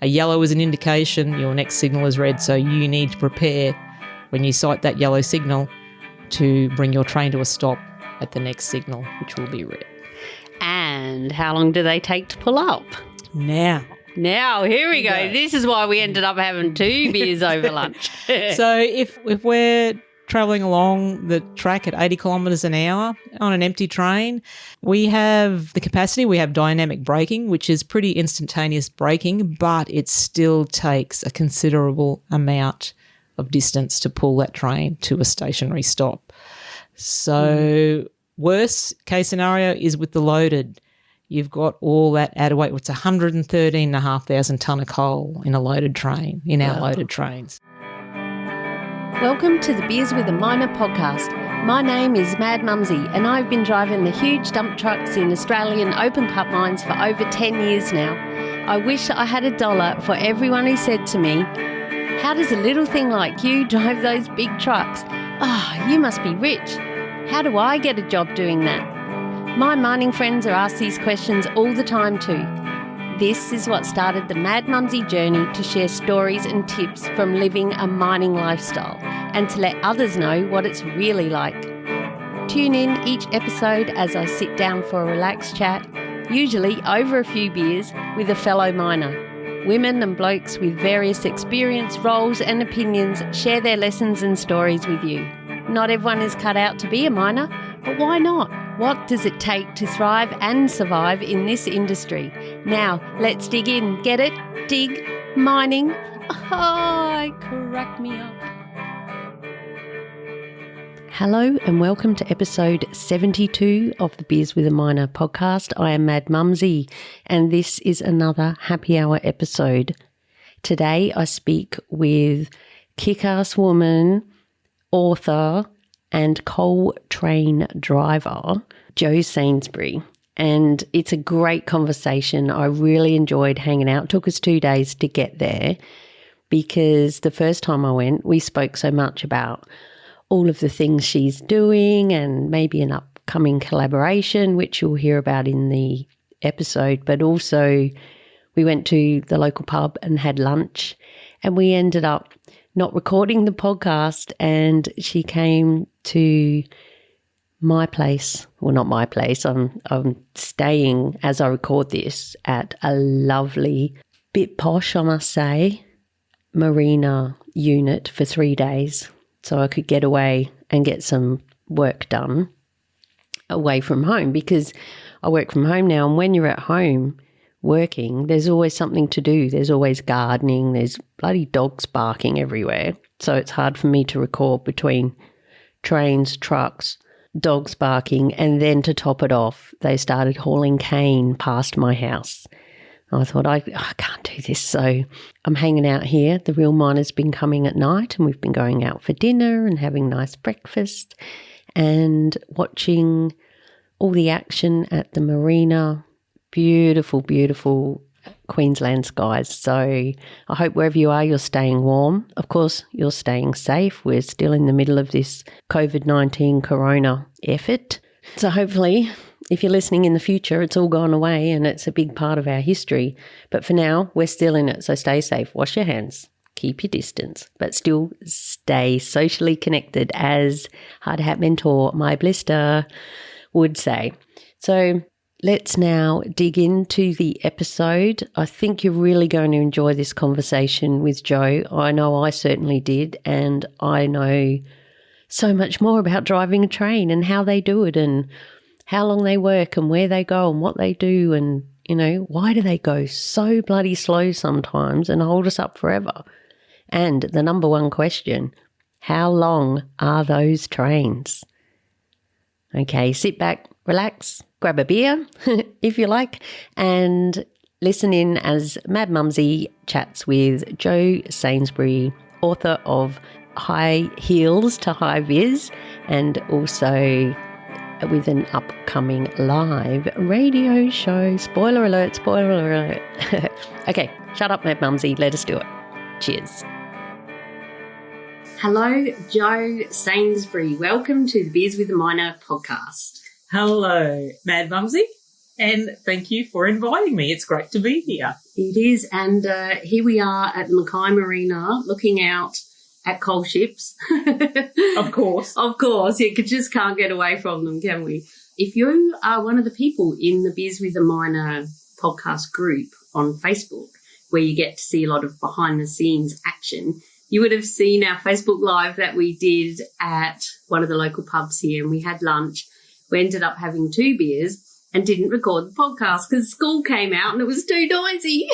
A yellow is an indication your next signal is red, so you need to prepare when you sight that yellow signal to bring your train to a stop at the next signal, which will be red. And how long do they take to pull up? Now, here we go. This is why we ended up having 2 beers over lunch. So if we're travelling along the track at 80 kilometres an hour on an empty train, we have the capacity, we have dynamic braking, which is pretty instantaneous braking, but it still takes a considerable amount of distance to pull that train to a stationary stop. So worst case scenario is with the loaded. You've got all that added weight. It's 113,500 tonne of coal in a loaded train, in our loaded trains. Welcome to the Beers with a Miner podcast. My name is Mad Mumsy and I've been driving the huge dump trucks in Australian open cut mines for over 10 years now. I wish I had $1 for everyone who said to me, "How does a little thing like you drive those big trucks? You must be rich. How do I get a job doing that?" My mining friends are asked these questions all the time too. This is what started the Mad Mumsy journey to share stories and tips from living a mining lifestyle and to let others know what it's really like. Tune in each episode as I sit down for a relaxed chat, usually over a few beers, with a fellow miner. Women and blokes with various experience, roles and opinions share their lessons and stories with you. Not everyone is cut out to be a miner, but why not? What does it take to thrive and survive in this industry? Now, let's dig in. Get it? Dig. Mining. Crack me up. Hello and welcome to episode 72 of the Beers with a Miner podcast. I am Mad Mumsy and this is another happy hour episode. Today I speak with kick-ass woman, author and coal train driver, Jody Sainsbury. And it's a great conversation. I really enjoyed hanging out. It took us 2 days to get there because the first time I went, we spoke so much about all of the things she's doing and maybe an upcoming collaboration, which you'll hear about in the episode. But also we went to the local pub and had lunch and we ended up not recording the podcast and she came to my place. Well, not my place. I'm staying as I record this at a lovely, bit posh, I must say, marina unit for 3 days. So I could get away and get some work done away from home because I work from home now. And when you're at home working, there's always something to do. There's always gardening. There's bloody dogs barking everywhere. So it's hard for me to record between trains, trucks, dogs barking, and then to top it off, they started hauling cane past my house. I thought, I can't do this. So I'm hanging out here. The real miner's been coming at night and we've been going out for dinner and having nice breakfast and watching all the action at the marina. Beautiful, beautiful Queensland skies. So I hope wherever you are, you're staying warm. Of course, you're staying safe. We're still in the middle of this COVID-19 corona effort. So hopefully, if you're listening in the future, it's all gone away and it's a big part of our history. But for now, we're still in it. So stay safe. Wash your hands. Keep your distance, but still stay socially connected, as Hard Hat mentor My Blister would say. So let's now dig into the episode. I think you're really going to enjoy this conversation with Jo. I know I certainly did, and I know so much more about driving a train and how they do it and how long they work and where they go and what they do and, you know, why do they go so bloody slow sometimes and hold us up forever? And the number one question, how long are those trains? Okay, sit back, relax, grab a beer if you like, and listen in as Mad Mumsy chats with Jody Sainsbury, author of High Heels to High Vis, and also with an upcoming live radio show. Spoiler alert, spoiler alert. Okay, shut up, Mad Mumsy. Let us do it. Cheers. Hello, Jody Sainsbury. Welcome to the Beers with the Miner podcast. Hello, Mad Mumsy. And thank you for inviting me. It's great to be here. It is. And here we are at the Mackay Marina looking out at coal ships. Of course. Of course. You just can't get away from them, can we? If you are one of the people in the Biz with a Minor podcast group on Facebook, where you get to see a lot of behind-the-scenes action, you would have seen our Facebook Live that we did at one of the local pubs here, and we had lunch. We ended up having 2 beers and didn't record the podcast because school came out and it was too noisy.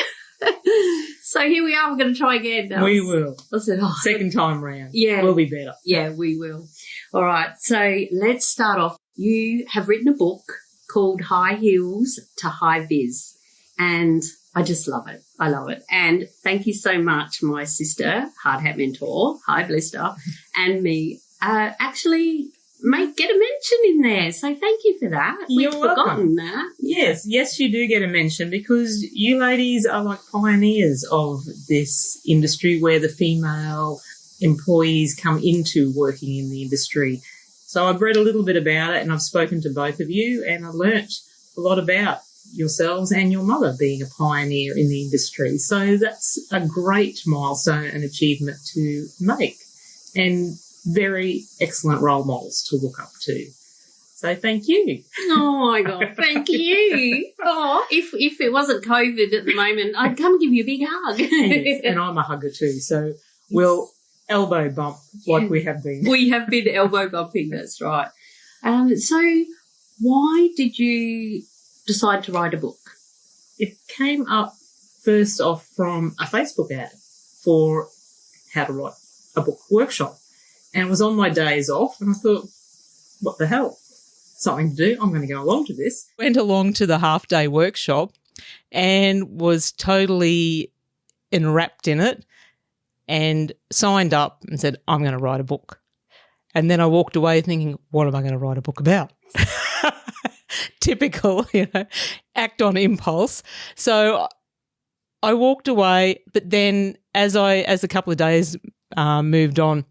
So here we are. We're going to try again. We will. I said, second time round. Yeah. We'll be better. Yeah, we will. All right. So let's start off. You have written a book called High Heels to High Vis, and I just love it. I love it. And thank you so much, my sister, Hard Hat Mentor, hi bless her, and me, actually get a mention in there. So thank you for that. You're We've welcome. forgotten that. Yes, you do get a mention because you ladies are like pioneers of this industry where the female employees come into working in the industry. So I've read a little bit about it and I've spoken to both of you and I learnt a lot about yourselves and your mother being a pioneer in the industry. So that's a great milestone and achievement to make and very excellent role models to look up to. So thank you. Oh, my God. Thank you. Oh, if it wasn't COVID at the moment, I'd come and give you a big hug. Yes, and I'm a hugger too. So we'll elbow bump like we have been. We have been elbow bumping, that's right. So why did you decide to write a book? It came up first off from a Facebook ad for how to write a book workshop. And it was on my days off and I thought, what the hell? Something to do. I'm going to go along to this. Went along to the half-day workshop and was totally enwrapped in it and signed up and said, I'm going to write a book. And then I walked away thinking, what am I going to write a book about? Typical, act on impulse. So I walked away, but then as a couple of days moved on,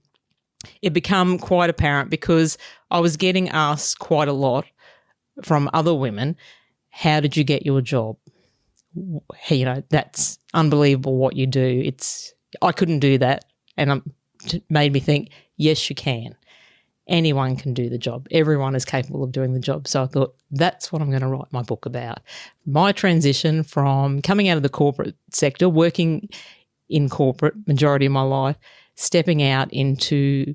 it became quite apparent because I was getting asked quite a lot from other women, how did you get your job? That's unbelievable what you do. I couldn't do that. And it made me think, yes, you can. Anyone can do the job. Everyone is capable of doing the job. So I thought, that's what I'm going to write my book about. My transition from coming out of the corporate sector, working in corporate majority of my life, stepping out into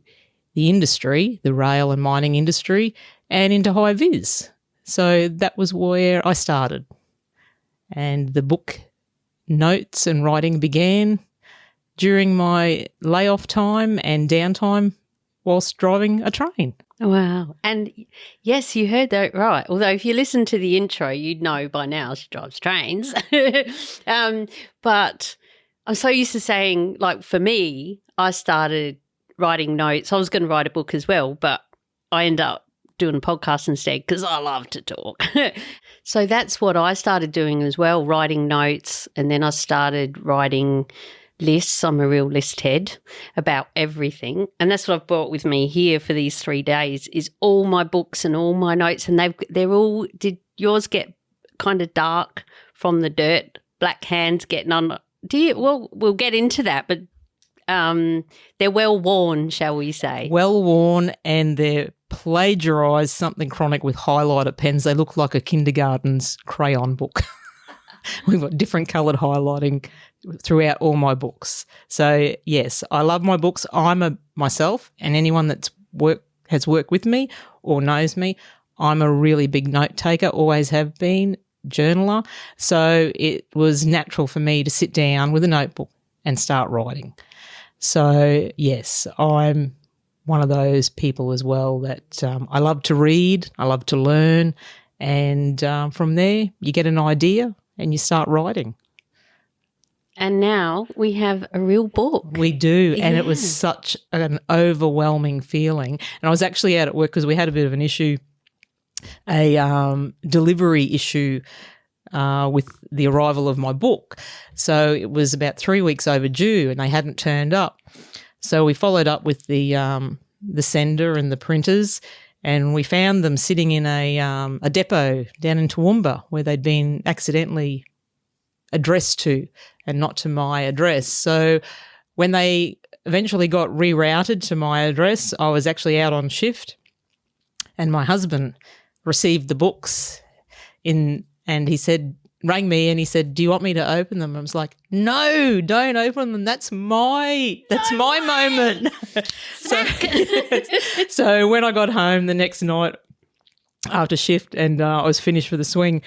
the industry, the rail and mining industry, and into High Vis. So that was where I started. And the book notes and writing began during my layoff time and downtime whilst driving a train. Wow. And yes, you heard that right. Although if you listen to the intro, you'd know by now she drives trains. But I'm so used to saying, like, for me, I started writing notes. I was going to write a book as well, but I ended up doing a podcast instead because I love to talk. So that's what I started doing as well, writing notes. And then I started writing lists. I'm a real list head about everything. And that's what I've brought with me here for these 3 days is all my books and all my notes. And they're all, did yours get kind of dark from the dirt, black hands getting on? Well, we'll get into that, but they're well worn, shall we say. Well worn, and they're plagiarised something chronic with highlighter pens. They look like a kindergarten's crayon book. We've got different coloured highlighting throughout all my books. So, yes, I love my books. I'm myself, and anyone has worked with me or knows me, I'm a really big note taker, always have been, journaler. So it was natural for me to sit down with a notebook and start writing. So, yes, I'm one of those people as well that I love to read, I love to learn, and from there you get an idea and you start writing. And now we have a real book. We do, and it was such an overwhelming feeling. And I was actually out at work because we had a bit of an issue, a delivery issue with the arrival of my book. So it was about 3 weeks overdue and they hadn't turned up. So we followed up with the sender and the printers And we found them sitting in a depot down in Toowoomba where they'd been accidentally addressed to and not to my address. So when they eventually got rerouted to my address, I was actually out on shift and my husband received the books and he rang me and he said, "Do you want me to open them?" I was like, "No, don't open them. That's my moment." So when I got home the next night after shift and I was finished for the swing,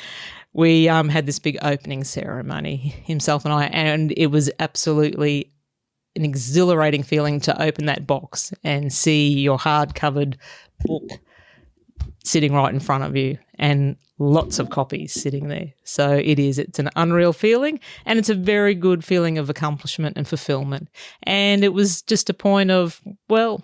we had this big opening ceremony, himself and I, and it was absolutely an exhilarating feeling to open that box and see your hard-covered book sitting right in front of you and lots of copies sitting there. So it's an unreal feeling, and it's a very good feeling of accomplishment and fulfillment. And it was just a point of, well,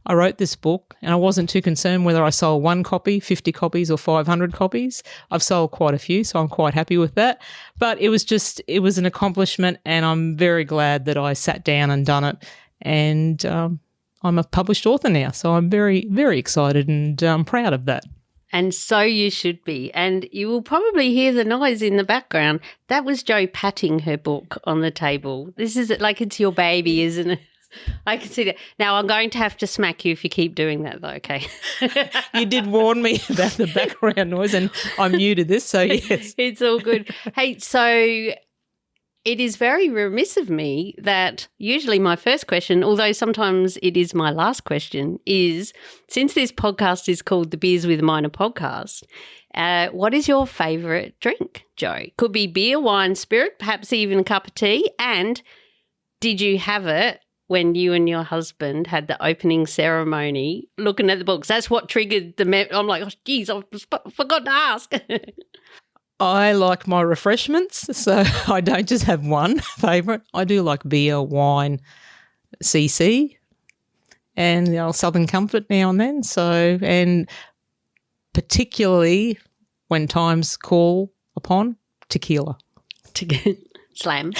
I wrote this book and I wasn't too concerned whether I sold 1 copy, 50 copies or 500 copies. I've sold quite a few, so I'm quite happy with that. But it was an accomplishment, and I'm very glad that I sat down and done it. And I'm a published author now, so I'm very, very excited and proud of that. And so you should be. And you will probably hear the noise in the background. That was Jo patting her book on the table. This is like it's your baby, isn't it? I can see that. Now, I'm going to have to smack you if you keep doing that, though, okay? You did warn me about the background noise, and I'm new to this, so yes. It's all good. Hey, so it is very remiss of me that usually my first question, although sometimes it is my last question, is since this podcast is called the Beers with Minor podcast, what is your favourite drink, Jo? Could be beer, wine, spirit, perhaps even a cup of tea. And did you have it when you and your husband had the opening ceremony looking at the books? That's what triggered I'm like, oh, geez, I forgot to ask. I like my refreshments, so I don't just have one favourite. I do like beer, wine, CC, and the old Southern Comfort now and then. So, and particularly when times call upon, tequila. Slam.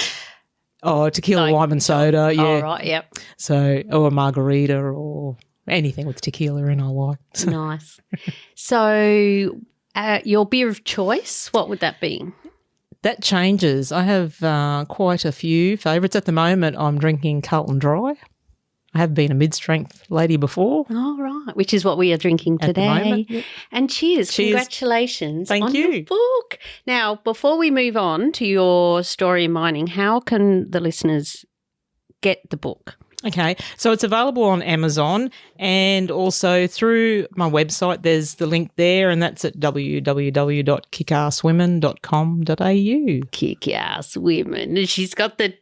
Oh, tequila, lime and soda, yeah. Oh, right, yep. So, or a margarita or anything with tequila in I like. Nice. So your beer of choice, what would that be? That changes. I have quite a few favourites. At the moment, I'm drinking Carlton Dry. I have been a mid-strength lady before. Oh, right, which is what we are drinking today. At the moment, yep. And cheers. Congratulations on your book. Now, before we move on to your story in mining, how can the listeners get the book? Okay, so it's available on Amazon and also through my website. There's the link there, and that's at www.kickasswomen.com.au. Kick-ass women. She's got the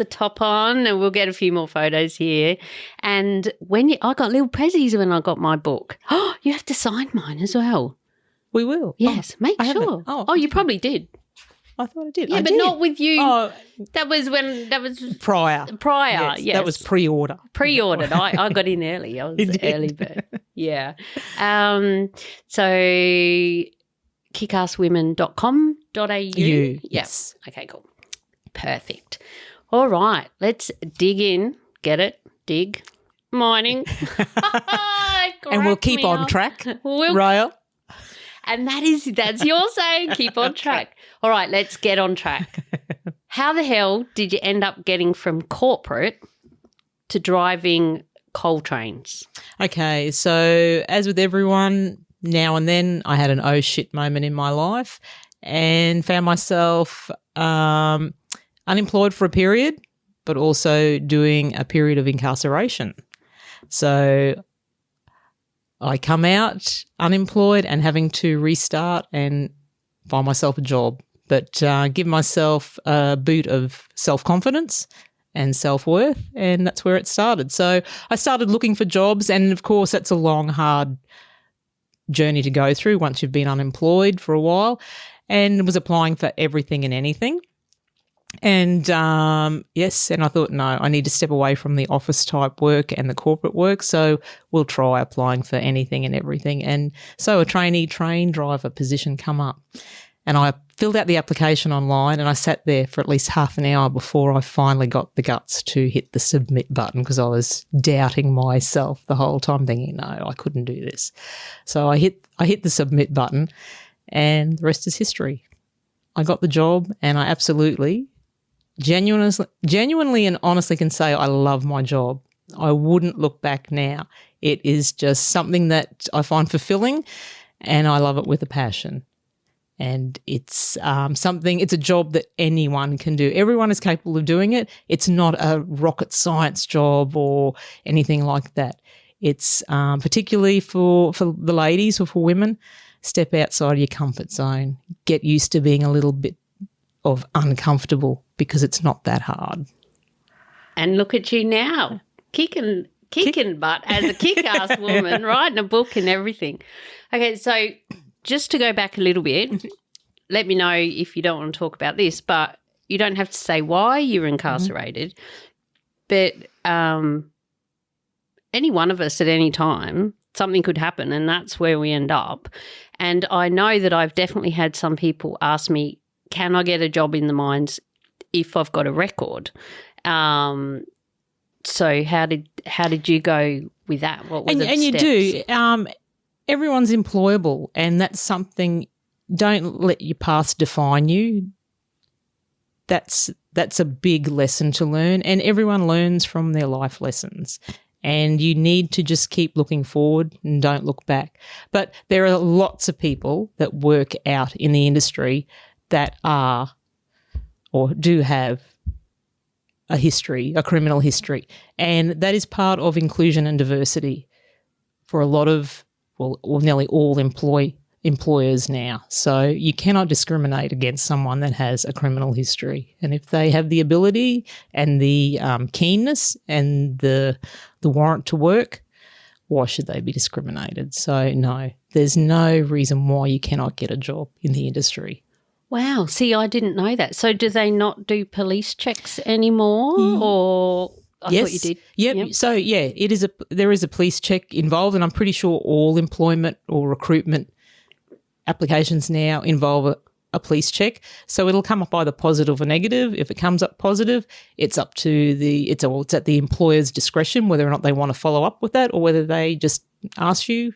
top on, and we'll get a few more photos here. And I got little prezzies when I got my book. Oh, you have to sign mine as well. We will. Yes, make sure. Oh, you probably did. I thought I did. Yeah, but not with you. Oh, that was prior. Yes. That was pre-order. Pre-ordered. I got in early. I was the early bird. Yeah. So kickasswomen.com.au. Yes. Okay, cool. Perfect. All right, let's dig in. Get it? Dig. Mining. And we'll keep on track, Rael. And that's your saying, keep on track. All right, let's get on track. How the hell did you end up getting from corporate to driving coal trains? Okay, so as with everyone, now and then I had an oh shit moment in my life and found myself unemployed for a period, but also doing a period of incarceration. So I come out unemployed and having to restart and find myself a job, but give myself a boot of self-confidence and self-worth, and that's where it started. So I started looking for jobs, and of course that's a long, hard journey to go through once you've been unemployed for a while, and was applying for everything and anything. And yes, and I thought, no, I need to step away from the office type work and the corporate work, so we'll try applying for anything and everything. And so a trainee train driver position come up. And I filled out the application online and I sat there for at least half an hour before I finally got the guts to hit the submit button because I was doubting myself the whole time thinking, no, I couldn't do this. So I hit the submit button and the rest is history. I got the job and I absolutely, genuinely and honestly can say I love my job. I wouldn't look back now. It is just something that I find fulfilling and I love it with a passion. And it's it's a job that anyone can do. Everyone is capable of doing it. It's not a rocket science job or anything like that. It's particularly for the ladies or for women, step outside of your comfort zone. Get used to being a little bit of uncomfortable because it's not that hard. And look at you now, kicking butt as a kick-ass woman, writing a book and everything. Okay, so just to go back a little bit, let me know if you don't want to talk about this, but you don't have to say why you're incarcerated. But any one of us at any time, something could happen and that's where we end up. And I know that I've definitely had some people ask me, can I get a job in the mines if I've got a record? So how did you go with that? What were the steps? You do. Everyone's employable, and that's something. Don't let your past define you. That's a big lesson to learn, and everyone learns from their life lessons. And you need to just keep looking forward and don't look back. But there are lots of people that work out in the industry that are or do have a criminal history, and that is part of inclusion and diversity for a lot of, or nearly all employers now. So you cannot discriminate against someone that has a criminal history. And if they have the ability and the keenness and the warrant to work, why should they be discriminated? So no, there's no reason why you cannot get a job in the industry. Wow. See, I didn't know that. So do they not do police checks anymore or... I thought you did. Yep. So, yeah, there is a police check involved, and I'm pretty sure all employment or recruitment applications now involve a police check. So it'll come up either positive or negative. If it comes up positive, it's up to it's at the employer's discretion whether or not they want to follow up with that or whether they just ask you.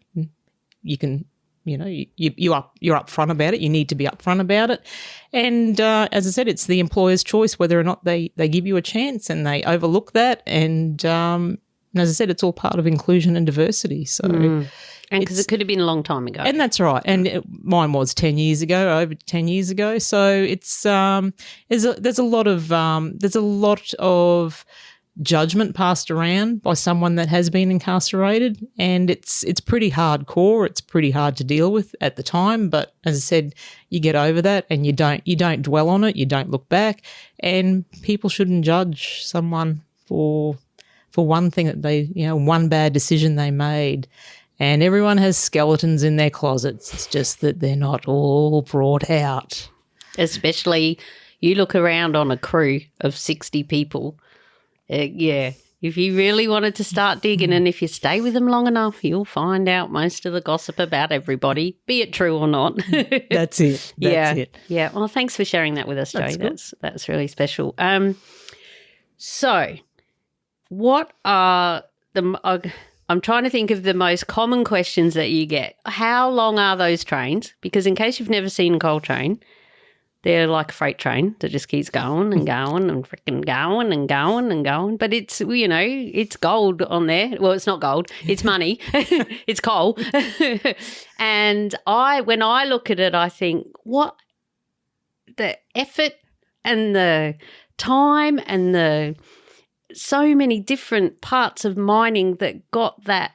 You can, you're upfront about it. You need to be upfront about it. And as I said, it's the employer's choice whether or not they give you a chance and they overlook that. And as I said, it's all part of inclusion and diversity. So, and because it could have been a long time ago. And that's right. And mine was 10 years ago, over 10 years ago. So it's there's a lot of judgment passed around by someone that has been incarcerated, and it's pretty hardcore. It's pretty hard to deal with at the time, but as I said, you get over that and you don't dwell on it, you don't look back, and people shouldn't judge someone for one thing that they, one bad decision they made. And everyone has skeletons in their closets. It's just that they're not all brought out. Especially you look around on a crew of 60 people. If you really wanted to start digging, and if you stay with them long enough, you'll find out most of the gossip about everybody, be it true or not. That's it. That's it. Yeah. Well, thanks for sharing that with us, Jody. That's really special. So what are I'm trying to think of the most common questions that you get. How long are those trains? Because in case you've never seen a coal train, they're like a freight train that just keeps going and going and freaking going and going and going. But it's, it's gold on there. Well, it's not gold. It's money. It's coal. And when I look at it, I think, what the effort and the time and the so many different parts of mining that got that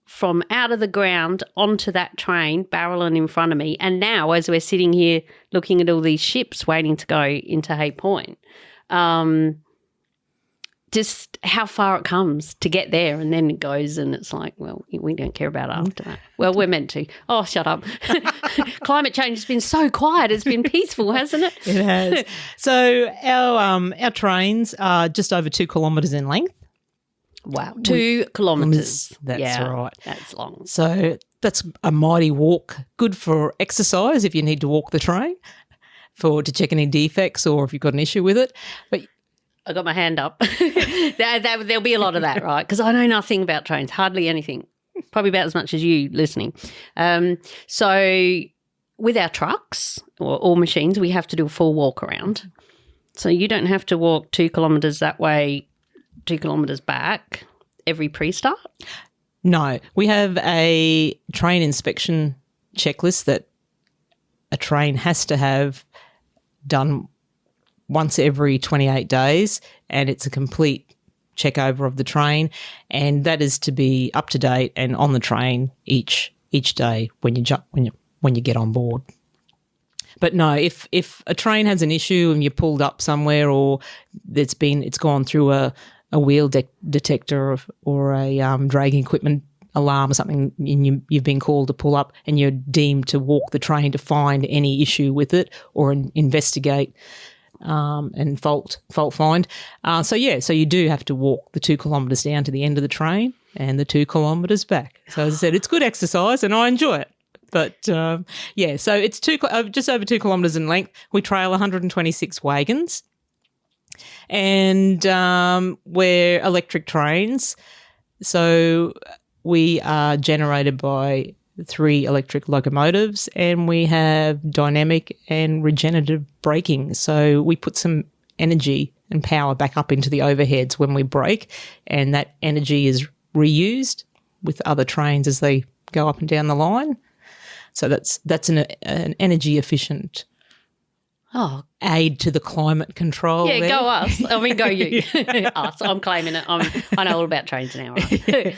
from out of the ground onto that train barreling in front of me. And now as we're sitting here looking at all these ships waiting to go into Hay Point, just how far it comes to get there, and then it goes and it's like, well, we don't care about after that. Well, we're meant to. Oh, shut up. Climate change has been so quiet. It's been peaceful, hasn't it? It has. So our trains are just over 2 kilometres in length. Wow, 2 kilometres. That's right. That's long. So that's a mighty walk, good for exercise if you need to walk the train to check any defects or if you've got an issue with it. But I got my hand up. There'll be a lot of that, right? Because I know nothing about trains, hardly anything, probably about as much as you listening. So with our trucks or machines, we have to do a full walk around. So you don't have to walk 2 kilometres that way, 2 kilometres back every pre-start? No, we have a train inspection checklist that a train has to have done once every 28 days, and it's a complete check over of the train, and that is to be up to date and on the train each day when you get on board. But no, if a train has an issue and you're pulled up somewhere or it's gone through a wheel detector or a dragging equipment alarm or something, and you've been called to pull up and you're deemed to walk the train to find any issue with it or investigate and fault find. So you do have to walk the 2 kilometres down to the end of the train and the 2 kilometres back. So as I said, it's good exercise and I enjoy it. But so it's just over 2 kilometres in length. We trail 126 wagons. And we're electric trains, so we are generated by 3 electric locomotives, and we have dynamic and regenerative braking. So we put some energy and power back up into the overheads when we brake, and that energy is reused with other trains as they go up and down the line. So that's an energy efficient aid to the climate control. Yeah, there. Go us. I mean, go you. Us. I'm claiming it. I know all about trains now. Right?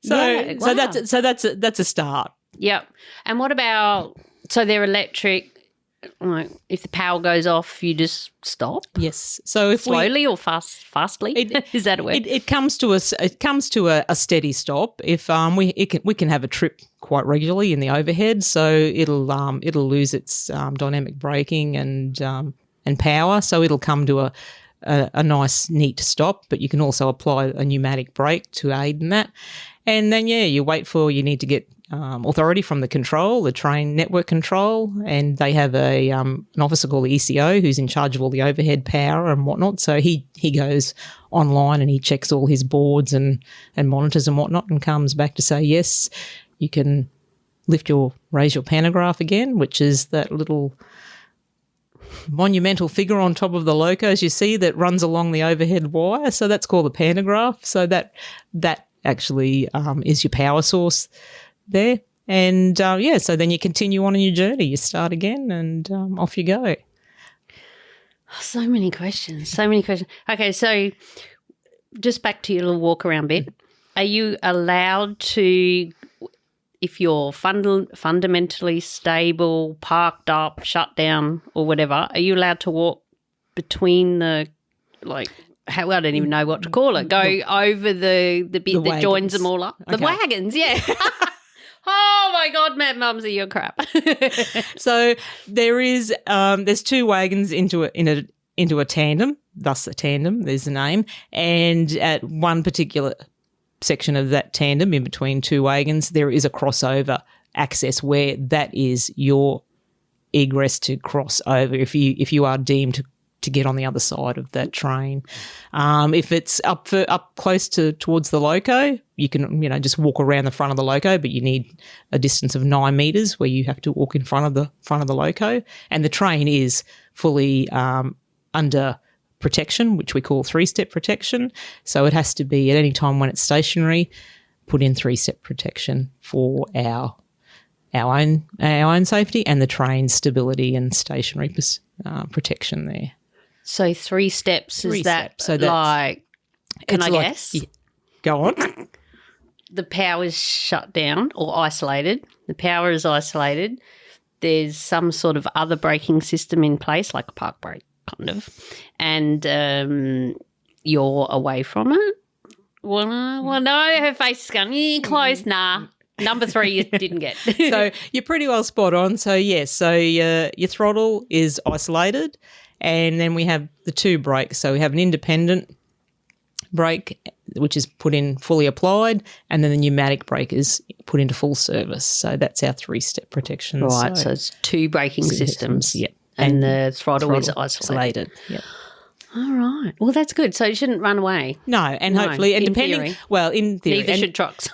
So that's a start. Yep. And what about, so they're electric, like if the power goes off, you just stop? Yes. So if slowly or fastly? Is that a word? It comes to a steady stop. If we can have a trip quite regularly in the overhead, so it'll lose its dynamic braking and power, so it'll come to a nice neat stop. But you can also apply a pneumatic brake to aid in that, and then you need to get authority from the train network control, and they have an officer called the ECO who's in charge of all the overhead power and whatnot. So he goes online and he checks all his boards and monitors and whatnot and comes back to say, yes, you can raise your pantograph again, which is that little monumental figure on top of the loco, as you see, that runs along the overhead wire. So that's called the pantograph. So that actually is your power source there. And so then you continue on in your journey. You start again and off you go. So many questions. Okay, so just back to your little walk around bit. Are you allowed to, if you're fundamentally stable, parked up, shut down or whatever, are you allowed to walk between I don't even know what to call it, go over the bit that joins them all up? The wagons, yeah. Oh my God, Matt Mumsy, you're crap. So there's 2 wagons into a tandem, thus a tandem, there's the name, and at one particular section of that tandem in between 2 wagons, there is a crossover access where that is your egress to cross over if you are deemed to get on the other side of that train. If it's up close towards the loco, you can just walk around the front of the loco, but you need a distance of 9 metres where you have to walk in front of the loco, and the train is fully under protection, which we call 3-step protection. So it has to be at any time when it's stationary, put in 3-step protection for our own safety and the train stability and stationary protection there. So 3 steps is that so like? Can I guess? Go on. The power is shut down or isolated. The power is isolated. There's some sort of other braking system in place, like a park brake, kind of, and you're away from it. Well, no, her face is going, close, nah. Number 3 you didn't get. So you're pretty well spot on. So, yes, so your throttle is isolated, and then we have the 2 brakes. So we have an independent brake which is put in fully applied, and then the pneumatic brake is put into full service. So that's our 3-step protection. Right, so it's 2 braking systems. Yep. And the throttle is isolated. Yep. All right. Well, that's good. So it shouldn't run away. No, and hopefully, and depending, theory. well, in theory, Neither should trucks.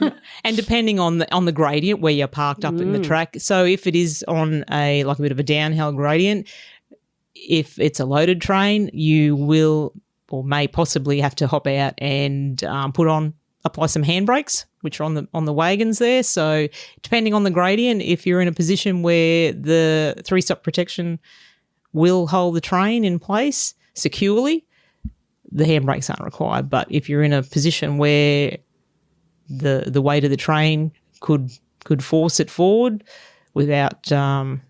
and depending on the gradient where you're parked up in the track. So if it is on a bit of a downhill gradient, if it's a loaded train, you will or may possibly have to hop out and apply some handbrakes, which are on the wagons there. So depending on the gradient, if you're in a position where the 3-stop protection will hold the train in place securely, the handbrakes aren't required. But if you're in a position where the weight of the train could force it forward without on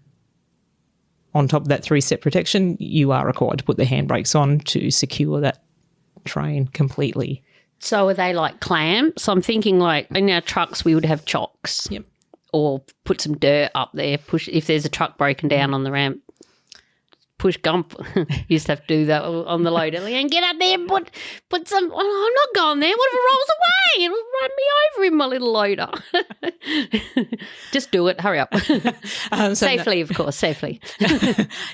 top of that 3-step protection, you are required to put the handbrakes on to secure that train completely. So are they like clamps? I'm thinking like in our trucks we would have chocks. Yep. Or put some dirt up there, push if there's a truck broken down on the ramp. Push gump. Used to have to do that on the loader. And get up there and put some. Oh, I'm not going there. What if it rolls away? It'll run me over in my little loader. Just do it. Hurry up. Safely, of course. Safely.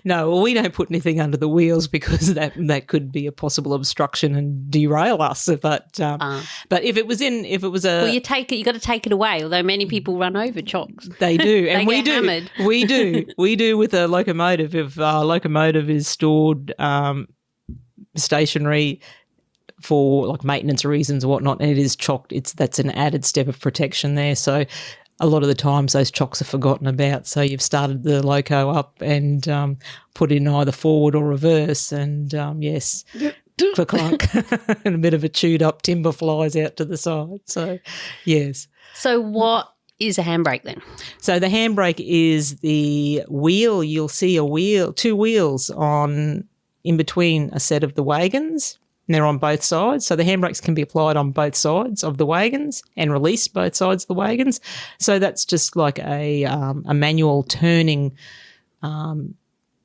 No, well, we don't put anything under the wheels because that could be a possible obstruction and derail us. But if it was well, you take it. You got to take it away. Although many people run over chocks. They do, and we do. Hammered. We do with a locomotive. If locomotive is stored stationary for like maintenance reasons or whatnot, and it is chocked, that's an added step of protection there. So a lot of the times those chocks are forgotten about. So you've started the loco up and put in either forward or reverse, and yes, clunk, and a bit of a chewed up timber flies out to the side. So yes. So what is a handbrake then? So the handbrake is the wheel. You'll see 2 wheels in between a set of the wagons, and they're on both sides. So the handbrakes can be applied on both sides of the wagons and released both sides of the wagons. So that's just like a manual turning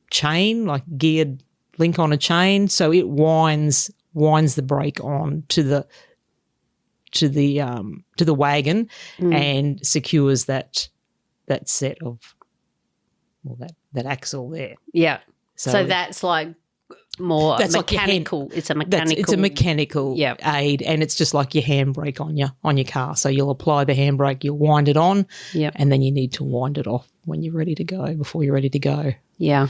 chain, like geared link on a chain. So it winds the brake on to the wagon and secures that set of that axle there. Yeah. So that's like more that's mechanical. Like it's a mechanical. It's a mechanical aid, and it's just like your handbrake on your car. So you'll apply the handbrake, you'll wind it on, and then you need to wind it off when you're ready to go. Before you're ready to go. Yeah.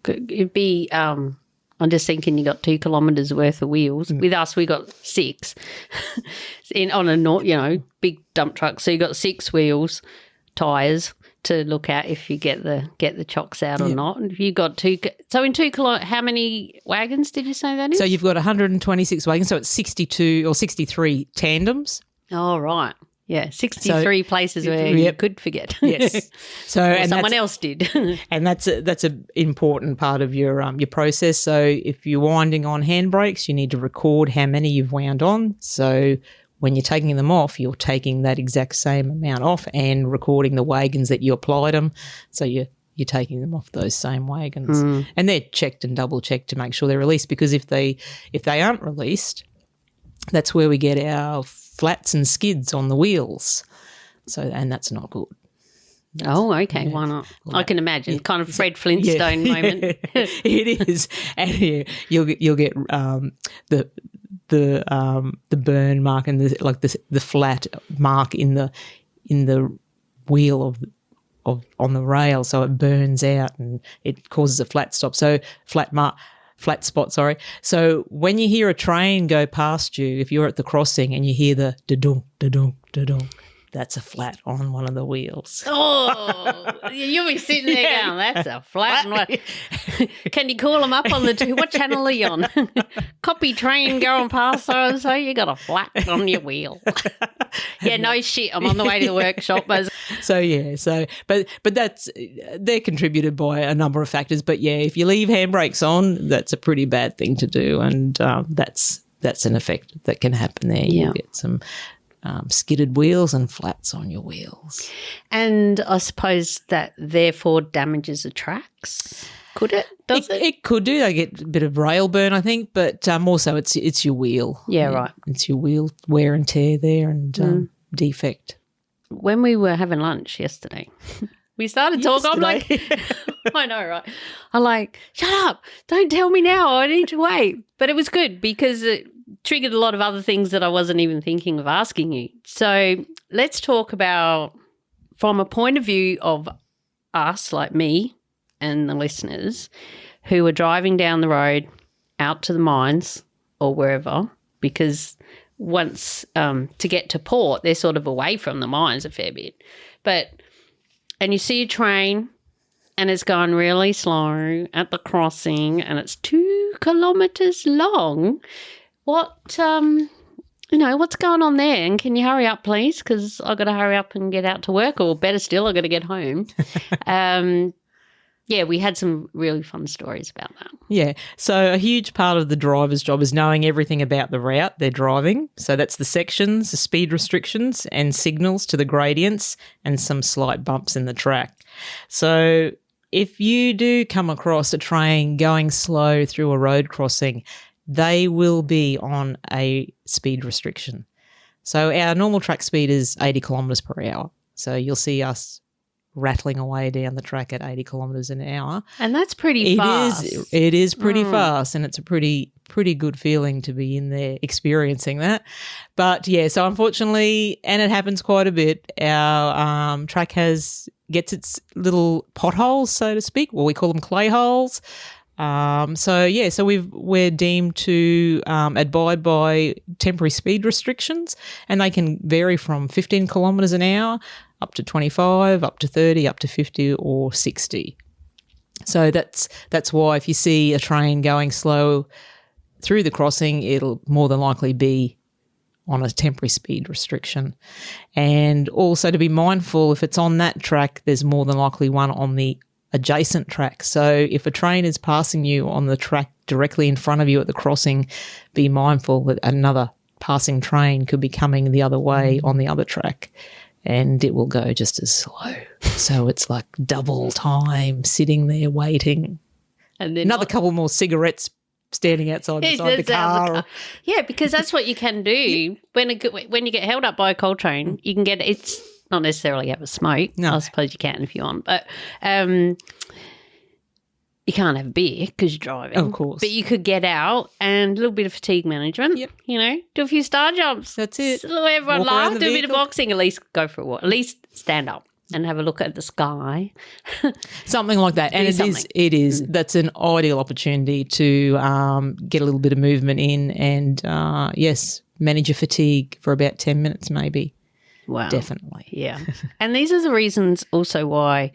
It'd be. I'm just thinking you got 2 kilometres worth of wheels. With us, we got 6 on a big dump truck. So you got 6 wheels, tyres to look at if you get the chocks out or not. And if you got 2, so in 2 how many wagons did you say that is? So you've got 126 wagons. So it's 62 or 63 tandems. Oh right. Yeah, 63 places where you could forget. Yes. So and someone else did. And that's an important part of your process. So if you're winding on handbrakes, you need to record how many you've wound on. So when you're taking them off, you're taking that exact same amount off and recording the wagons that you applied them. So you're taking them off those same wagons. And they're checked and double checked to make sure they're released, because if they aren't released, that's where we get our flats and skids on the wheels. So, and that's not good. Okay. Why not? I can imagine. Kind of Fred Flintstone moment. It is. And you'll get the burn mark and the flat mark in the wheel on the rail, so it burns out and it causes a flat spot. So when you hear a train go past you, if you're at the crossing and you hear the da-dunk, da-dunk, da-dunk, that's a flat on one of the wheels. Oh, you'll be sitting there going, that's a flat. Can you call them up on what channel are you on? Copy train going past so you got a flat on your wheel. Yeah, no shit, I'm on the way to the workshop. But they're contributed by a number of factors. But yeah, if you leave handbrakes on, that's a pretty bad thing to do, and that's an effect that can happen there. You get some skidded wheels and flats on your wheels. And I suppose that therefore damages the tracks. Could it? Does it? It could do. They get a bit of rail burn, I think, but also it's your wheel. Yeah, right. It's your wheel wear and tear there and defect. When we were having lunch yesterday, we started talking. I'm like, I know, right? I'm like, shut up. Don't tell me now. I need to wait. But it was good because it triggered a lot of other things that I wasn't even thinking of asking you. So let's talk about from a point of view of us, like me and the listeners, who are driving down the road out to the mines or wherever, because once to get to port, they're sort of away from the mines a fair bit. And you see a train and it's going really slow at the crossing and it's 2 kilometres long. What's going on there? And can you hurry up, please? Because I've got to hurry up and get out to work, or better still, I've got to get home. Yeah, we had some really fun stories about that. Yeah. So a huge part of the driver's job is knowing everything about the route they're driving. So that's the sections, the speed restrictions and signals to the gradients and some slight bumps in the track. So if you do come across a train going slow through a road crossing, they will be on a speed restriction. So our normal track speed is 80 kilometres per hour. So you'll see us rattling away down the track at 80 kilometres an hour. And that's pretty fast. It is pretty fast, and it's a pretty good feeling to be in there experiencing that. But, yeah, so unfortunately, and it happens quite a bit, our track gets its little potholes, so to speak. Well, we call them clay holes. So we're deemed to abide by temporary speed restrictions, and they can vary from 15 kilometres an hour up to 25, up to 30, up to 50 or 60. So that's why if you see a train going slow through the crossing, it'll more than likely be on a temporary speed restriction. And also to be mindful, if it's on that track, there's more than likely one on the adjacent track. So if a train is passing you on the track directly in front of you at the crossing, be mindful that another passing train could be coming the other way on the other track, and it will go just as slow. So it's like double time sitting there waiting. And then another couple more cigarettes standing outside beside the car. Yeah, because that's what you can do. When you get held up by a coal train, you can it's not necessarily have a smoke. No. I suppose you can if you want. But you can't have a beer because you're driving. Of course. But you could get out and a little bit of fatigue management. Yep. Do a few star jumps. That's it. So everyone laugh, do a bit of boxing, at least go for a walk. At least stand up and have a look at the sky. Something like that. And it is. That's an ideal opportunity to get a little bit of movement in and, manage your fatigue for about 10 minutes maybe. Wow. Definitely. Yeah. And these are the reasons also why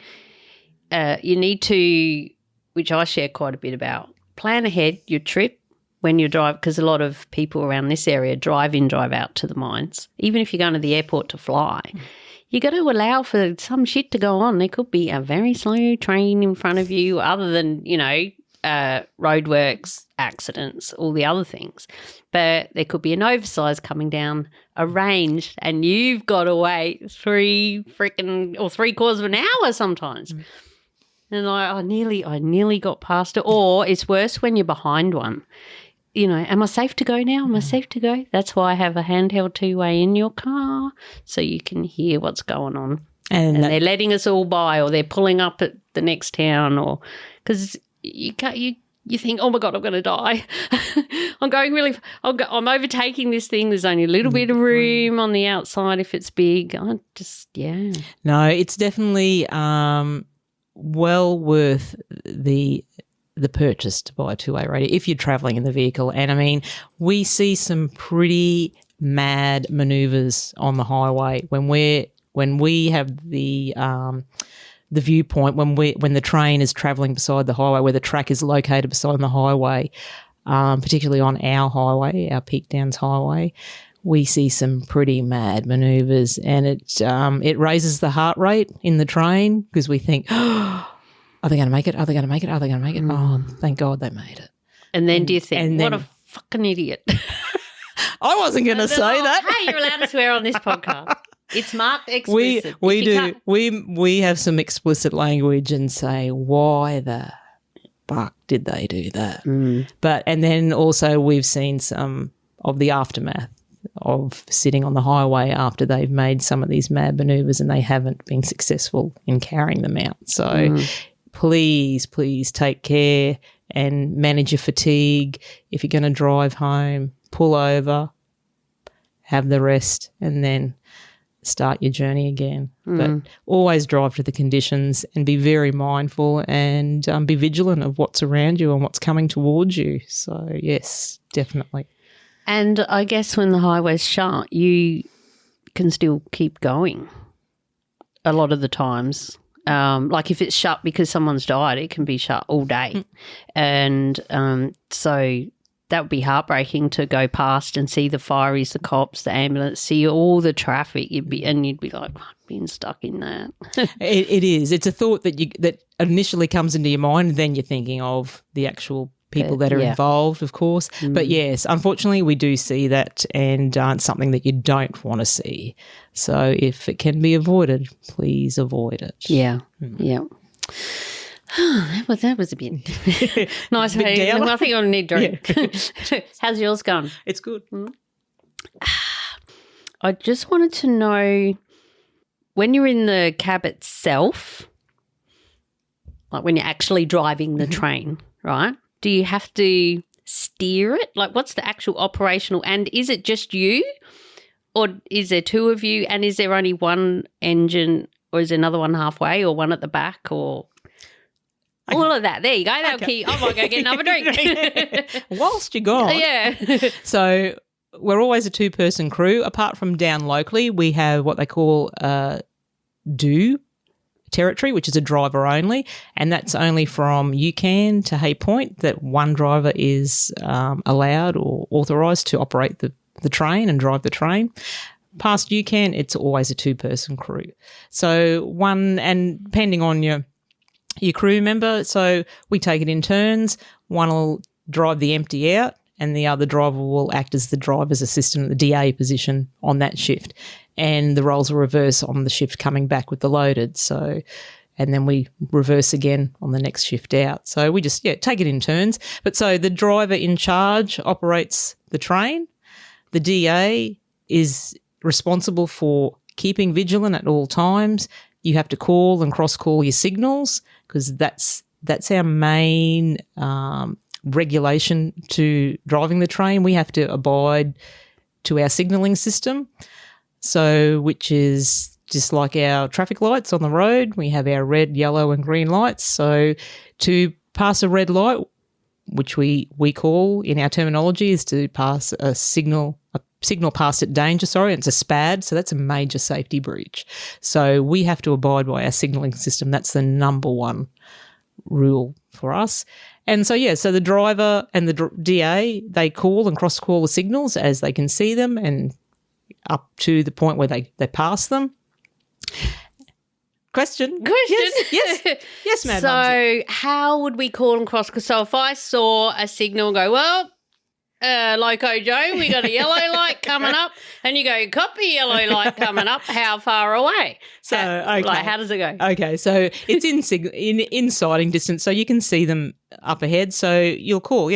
you need to, which I share quite a bit about, plan ahead your trip when you drive, because a lot of people around this area drive in, drive out to the mines. Even if you're going to the airport to fly, you got to allow for some shit to go on. There could be a very slow train in front of you, other than, roadworks, accidents, all the other things. But there could be an oversized coming down a range and you've got to wait 3/4 of an hour sometimes. Mm. And I nearly got past it. Or it's worse when you're behind one. Am I safe to go now? Am I safe to go? That's why I have a handheld two-way in your car so you can hear what's going on. And they're letting us all by, or they're pulling up at the next town, or because you think, oh my God, I'm going to die. I'm going really. I'm overtaking this thing. There's only a little bit of room on the outside if it's big. No, it's definitely well worth the purchase to buy a two-way radio if you're travelling in the vehicle. And I mean, we see some pretty mad manoeuvres on the highway when we have the viewpoint, when the train is travelling beside the highway, where the track is located beside the highway, particularly on our highway, our Peak Downs highway, we see some pretty mad manoeuvres, and it raises the heart rate in the train because we think, oh, are they going to make it? Are they going to make it? Are they going to make it? Oh, thank God they made it. And then do you think, what a fucking idiot. I wasn't going to say that. Hey, you're allowed to swear on this podcast. It's marked We explicit. do. We have some explicit language and say, why the fuck did they do that? And then also we've seen some of the aftermath of sitting on the highway after they've made some of these mad manoeuvres and they haven't been successful in carrying them out. So please take care and manage your fatigue. If you're going to drive home, pull over, have the rest, and then start your journey again. But always drive to the conditions and be very mindful and be vigilant of what's around you and what's coming towards you. So, yes, definitely. And I guess when the highway's shut, you can still keep going a lot of the times. Like if it's shut because someone's died, it can be shut all day. And so that would be heartbreaking to go past and see the fireys, the cops, the ambulance, see all the traffic. You'd be like, I've been stuck in that. It is. It's a thought that initially comes into your mind, and then you're thinking of the actual people that are involved, of course. But yes, unfortunately, we do see that, and it's something that you don't want to see. So if it can be avoided, please avoid it. Yeah, yeah. that was a bit nice. I think I need a drink. Yeah. How's yours gone? It's good. I just wanted to know, when you're in the cab itself, like when you're actually driving the train, right? Do you have to steer it? Like, what's the actual operational? And is it just you, or is there two of you? And is there only one engine, or is there another one halfway, or one at the back, or all of that? There you go. That'll keep. I might go get another drink. Whilst you're gone. Yeah. So we're always a two-person crew. Apart from down locally, we have what they call do territory, which is a driver only, and that's only from UCAN to Hay Point that one driver is allowed or authorised to operate the train and drive the train. Past UCAN, it's always a two-person crew. So one, and depending on your crew member, so we take it in turns. One will drive the empty out and the other driver will act as the driver's assistant at the DA position on that shift. And the roles will reverse on the shift coming back with the loaded. So, and then we reverse again on the next shift out. So we just, take it in turns. But so the driver in charge operates the train. The DA is responsible for keeping vigilant at all times. You have to call and cross-call your signals because that's our main regulation to driving the train. We have to abide to our signalling system. So, which is just like our traffic lights on the road. We have our red, yellow and green lights. So to pass a red light, which we call in our terminology is to pass a signal passed at danger, it's a SPAD, so that's a major safety breach. So we have to abide by our signalling system. That's the number one rule for us. And so, so the driver and the DA, they call and cross-call the signals as they can see them and up to the point where they pass them. Question. Yes, ma'am. So how would we call and cross? So if I saw a signal and go, well, Loco Joe, we got a yellow light coming up, and you go, copy, yellow light coming up, how far away? So, okay. Like, how does it go? Okay, so it's in sighting distance, so you can see them up ahead. So you'll call,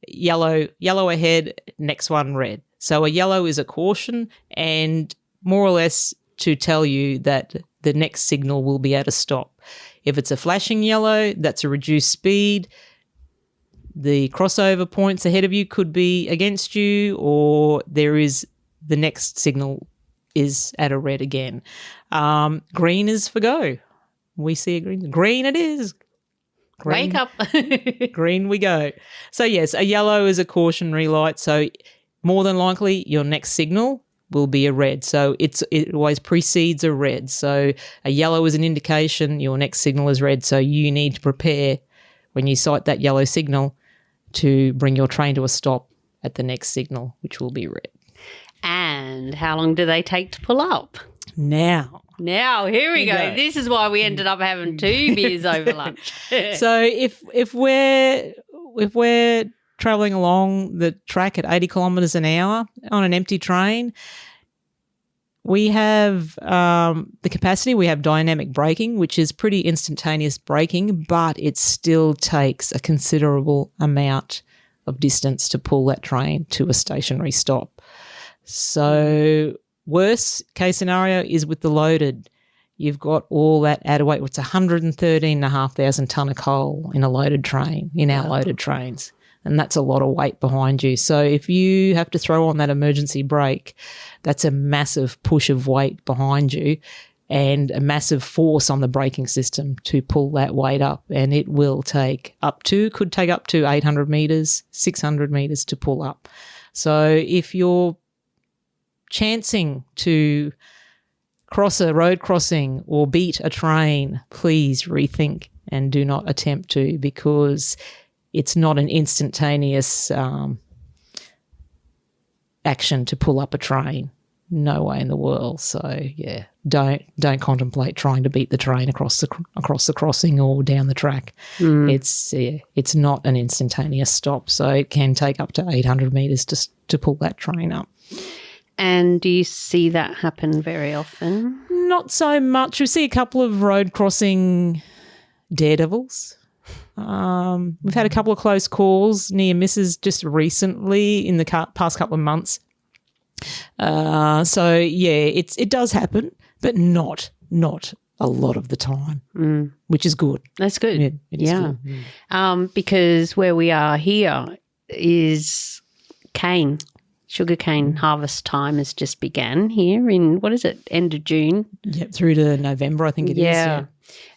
yellow ahead, next one red. So a yellow is a caution and more or less to tell you that the next signal will be at a stop. If it's a flashing yellow, that's a reduced speed. The crossover points ahead of you could be against you, or there is the next signal is at a red again. Green is for go. We see a green. Green it is. Green. Wake up. Green we go. So, yes, a yellow is a cautionary light. So more than likely your next signal will be a red. So it always precedes a red. So a yellow is an indication your next signal is red. So you need to prepare when you sight that yellow signal to bring your train to a stop at the next signal, which will be red. And how long do they take to pull up? Now, here we go. This is why we ended up having 2 beers over lunch. So if we're travelling along the track at 80 kilometres an hour on an empty train, we have the capacity, we have dynamic braking, which is pretty instantaneous braking, but it still takes a considerable amount of distance to pull that train to a stationary stop. So worst case scenario is with the loaded. You've got all that added weight. It's 113,500 tonne of coal in a loaded train, in our loaded trains. And that's a lot of weight behind you. So if you have to throw on that emergency brake, that's a massive push of weight behind you and a massive force on the braking system to pull that weight up. And it will could take up to 800 metres, 600 metres to pull up. So if you're chancing to cross a road crossing or beat a train, please rethink and do not attempt to, because it's not an instantaneous action to pull up a train. No way in the world. So yeah, don't contemplate trying to beat the train across the crossing or down the track. It's not an instantaneous stop. So it can take up to 800 metres to pull that train up. And do you see that happen very often? Not so much. We see a couple of road crossing daredevils. We've had a couple of close calls, near misses just recently in the past couple of months. So yeah, it does happen, but not a lot of the time, which is good. That's good. It is good. Because where we are here is sugarcane harvest time has just began here in, what is it, end of June? Yep, through to November, I think it is. Yeah.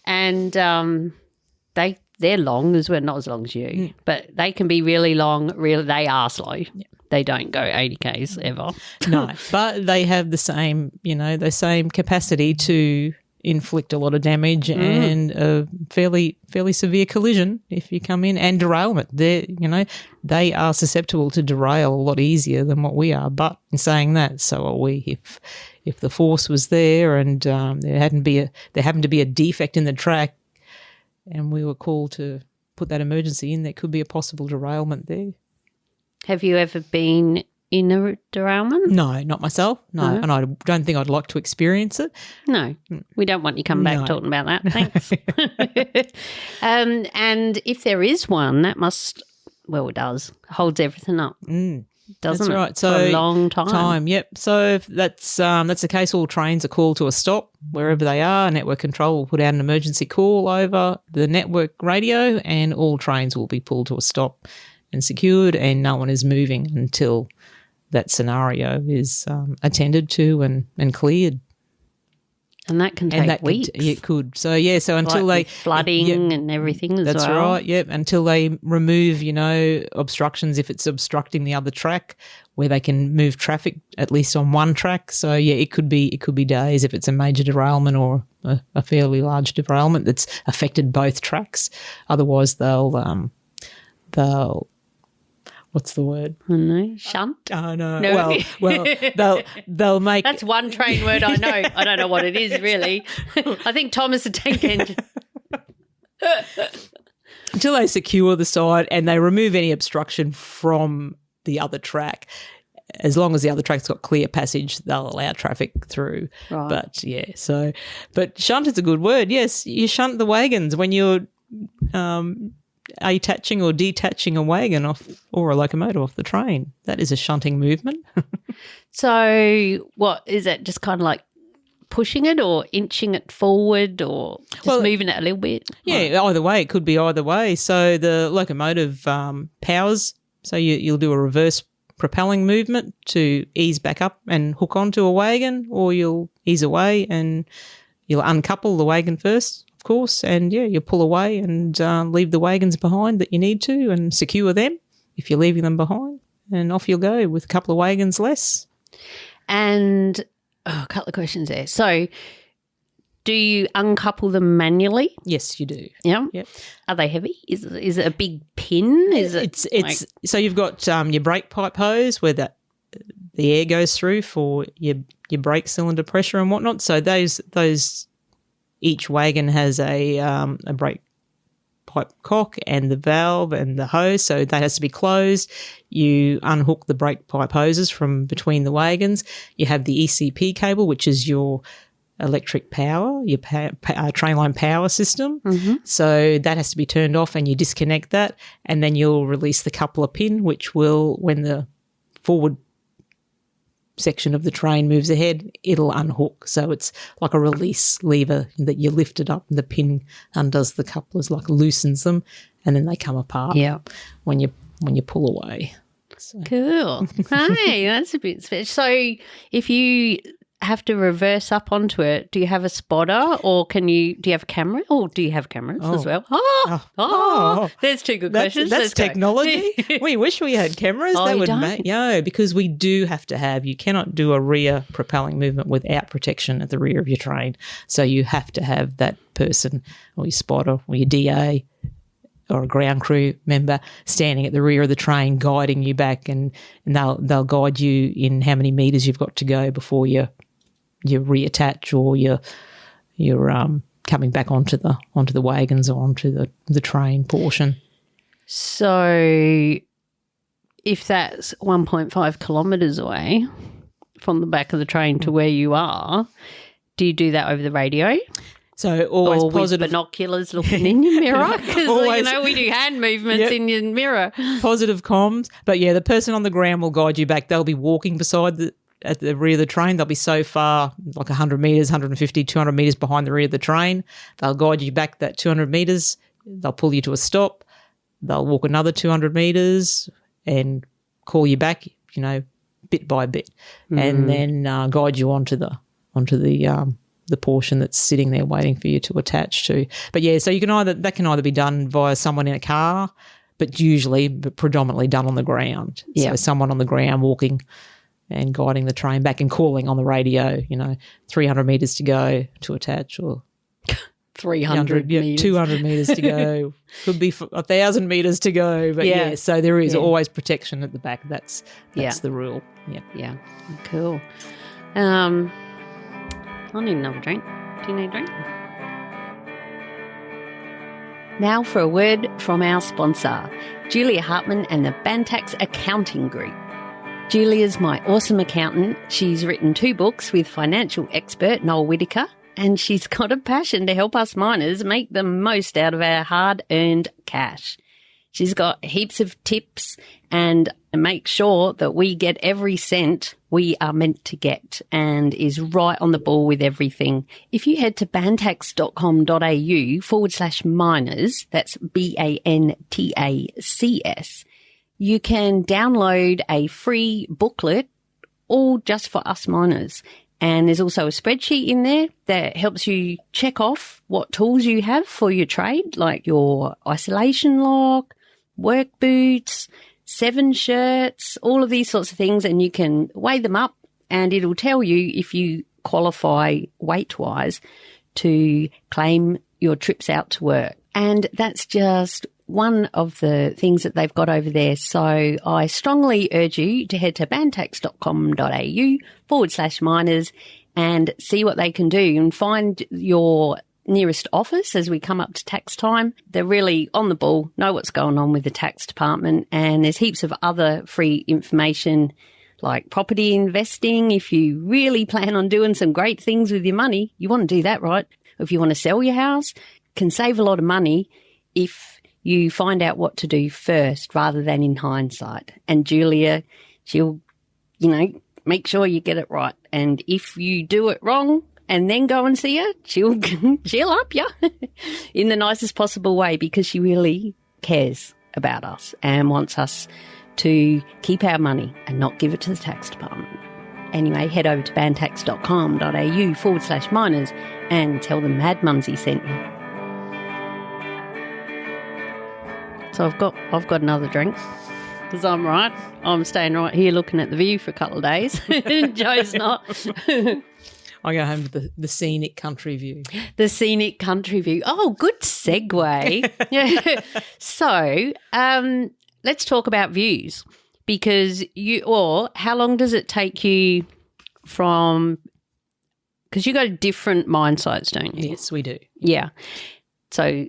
And they're long as well, not as long as you, but they can be really long. They are slow. Yeah. They don't go 80 Ks ever. No, but they have the same capacity to inflict a lot of damage and a fairly severe collision if you come in, and derailment. They are susceptible to derail a lot easier than what we are. But in saying that, so are we. If the force was there and there happened to be a defect in the track, and we were called to put that emergency in, there could be a possible derailment there. Have you ever been in a derailment? No, not myself. No, and I don't think I'd like to experience it. No, we don't want you coming back talking about that. Thanks. And if there is one, that it does, holds everything up. Doesn't that's it? Right. So for a long time. Yep. So if that's the case, all trains are called to a stop wherever they are. Network control will put out an emergency call over the network radio, and all trains will be pulled to a stop and secured, and no one is moving until that scenario is attended to and cleared. And that can take weeks. It could. So, yeah, so until like flooding and everything as well. That's right, yep. Until they remove, obstructions, if it's obstructing the other track, where they can move traffic at least on one track. So, yeah, it could be days if it's a major derailment or a fairly large derailment that's affected both tracks. Otherwise, they'll what's the word? I don't know. Shunt? Oh, no. Well, they'll make... That's one train word I know. I don't know what it is, really. I think Thomas the Tank Engine. Until they secure the side and they remove any obstruction from the other track. As long as the other track's got clear passage, they'll allow traffic through. Right. But, yeah, but shunt is a good word. Yes, you shunt the wagons when you're... attaching or detaching a wagon off or a locomotive off the train. That is a shunting movement. So what is it, just kind of like pushing it or inching it forward or just moving it a little bit? Yeah, either way. It could be either way. So the locomotive powers, so you'll do a reverse propelling movement to ease back up and hook onto a wagon, or you'll ease away and you'll uncouple the wagon first, of course, and you pull away and leave the wagons behind that you need to and secure them if you're leaving them behind, and off you'll go with a couple of wagons less. And a couple of questions there. So do you uncouple them manually? Yes, you do. Yeah. Yep. Are they heavy? Is it a big pin? It's so you've got your brake pipe hose where the air goes through for your brake cylinder pressure and whatnot. So those each wagon has a brake pipe cock and the valve and the hose, so that has to be closed. You unhook the brake pipe hoses from between the wagons. You have the ECP cable, which is your electric power, your train line power system. So that has to be turned off, and you disconnect that, and then you'll release the coupler pin, which will, when the forward section of the train moves ahead, it'll unhook. So it's like a release lever that you lift it up and the pin undoes the couplers, like loosens them, and then they come apart when you pull away. So. Cool. Hey, that's a bit special. So if you have to reverse up onto it, do you have a spotter, or do you have a camera, or do you have cameras as well? There's two good questions. That's technology. We wish we had cameras. Oh, that you would don't? because we do have to have, you cannot do a rear propelling movement without protection at the rear of your train. So you have to have that person or your spotter or your DA or a ground crew member standing at the rear of the train guiding you back, and they'll guide you in how many metres you've got to go before you reattach, or you're coming back onto the wagons or onto the train portion. So if that's 1.5 kilometres away from the back of the train to where you are, do you do that over the radio? So always or positive. With binoculars looking in your mirror, because we do hand movements in your mirror. Positive comms. But yeah, the person on the ground will guide you back. They'll be walking at the rear of the train. They'll be so far, like 100 metres, 150, 200 metres behind the rear of the train. They'll guide you back that 200 metres. They'll pull you to a stop. They'll walk another 200 metres and call you back, bit by bit, and then guide you onto the portion that's sitting there waiting for you to attach to. But yeah, so that can either be done via someone in a car, but predominantly done on the ground. Yeah. So someone on the ground walking and guiding the train back and calling on the radio, 300 metres to go to attach, or 300 metres. 200 metres to go. Could be 1,000 metres to go. But so there is always protection at the back. That's the rule. Yeah. Yeah. Cool. I need another drink. Do you need a drink? Now for a word from our sponsor, Julia Hartman and the Bantax Accounting Group. Julia's my awesome accountant. She's written 2 books with financial expert Noel Whittaker, and she's got a passion to help us miners make the most out of our hard-earned cash. She's got heaps of tips and make sure that we get every cent we are meant to get, and is right on the ball with everything. If you head to bantax.com.au/miners, that's BANTACS, you can download a free booklet all just for us miners. And there's also a spreadsheet in there that helps you check off what tools you have for your trade, like your isolation lock, work boots, 7 shirts, all of these sorts of things. And you can weigh them up, and it'll tell you if you qualify weight-wise to claim your trips out to work. And that's just one of the things that they've got over there. So I strongly urge you to head to bantax.com.au/miners and see what they can do, and find your nearest office as we come up to tax time. They're really on the ball, know what's going on with the tax department, and there's heaps of other free information like property investing. If you really plan on doing some great things with your money, you want to do that, right? If you want to sell your house, can save a lot of money if you find out what to do first rather than in hindsight. And Julia, she'll, make sure you get it right. And if you do it wrong and then go and see her, she'll up you in the nicest possible way, because she really cares about us and wants us to keep our money and not give it to the tax department. Anyway, head over to bantax.com.au/miners and tell them Mad Mumsy sent you. So I've got another drink, because I'm right. I'm staying right here looking at the view for a couple of days. Joe's not. I go home to the scenic country view. The scenic country view. Oh, good segue. So let's talk about views, because how long does it take you from, because you go to different mine sites, don't you? Yes, we do. Yeah. So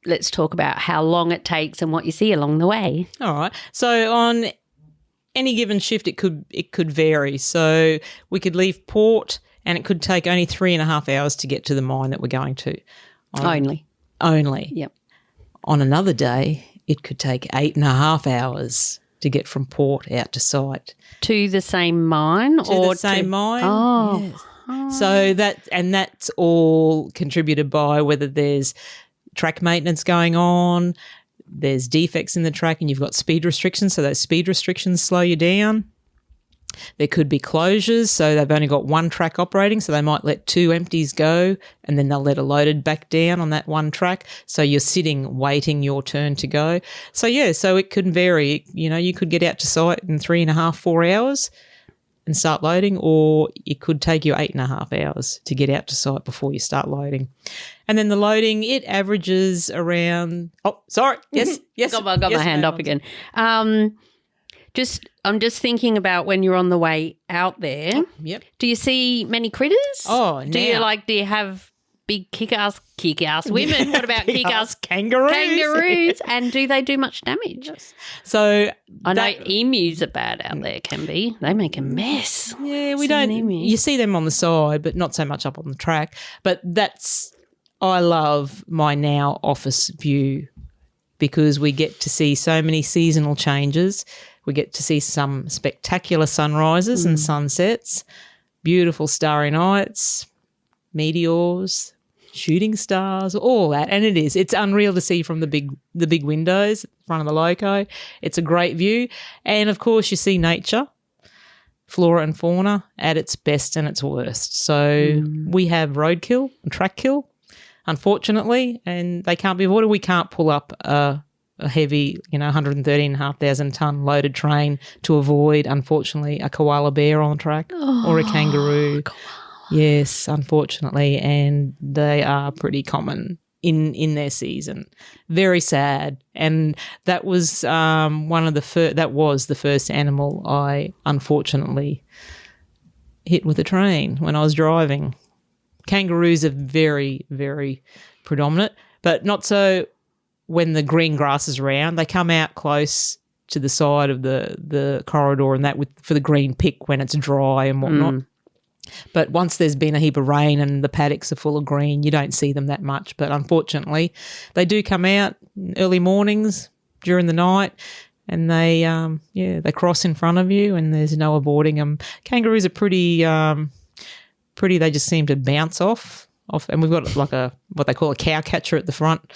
let's talk about how long it takes and what you see along the way. All right. So on any given shift, it could vary. So we could leave port and it could take only 3.5 hours to get to the mine that we're going to. Only. Yep. On another day, it could take 8.5 hours to get from port out to site. To the same mine? To the same mine. Oh. Yes. So that's all contributed by whether there's track maintenance going on, there's defects in the track and you've got speed restrictions, so those speed restrictions slow you down. There could be closures, so they've only got one track operating, so they might let 2 empties go and then they'll let a loaded back down on that one track. So you're sitting waiting your turn to go. So, so it could vary. You know, you could get out to site in 3.5, 4 hours and start loading, or it could take you 8.5 hours to get out to site before you start loading. And then the loading, it averages around – oh, sorry. Yes. Got my hand up again. I'm just thinking about when you're on the way out there. Oh, yep. Do you see many critters? Oh, Do you have big kick-ass women? What about kick-ass kangaroos? And do they do much damage? Yes. So I know emus are bad out there, can be. They make a mess. Yeah, we don't – you see them on the side but not so much up on the track. But I love my now office view because we get to see so many seasonal changes. We get to see some spectacular sunrises and sunsets, beautiful starry nights, meteors, shooting stars, all that. And it's unreal to see from the big windows in front of the loco. It's a great view. And, of course, you see nature, flora and fauna at its best and its worst. So we have roadkill and track kill, unfortunately, and they can't be avoided. We can't pull up a heavy, 113,500 tonne loaded train to avoid, unfortunately, a koala bear on the track or a kangaroo. Yes, unfortunately, and they are pretty common in their season. Very sad, and that was the first animal I unfortunately hit with a train when I was driving. Kangaroos are very, very predominant, but not so when the green grass is around. They come out close to the side of the corridor and that for the green pick when it's dry and whatnot. But once there's been a heap of rain and the paddocks are full of green, you don't see them that much. But unfortunately, they do come out early mornings during the night and they cross in front of you and there's no avoiding them. Kangaroos are pretty, they just seem to bounce off. And we've got like what they call a cow catcher at the front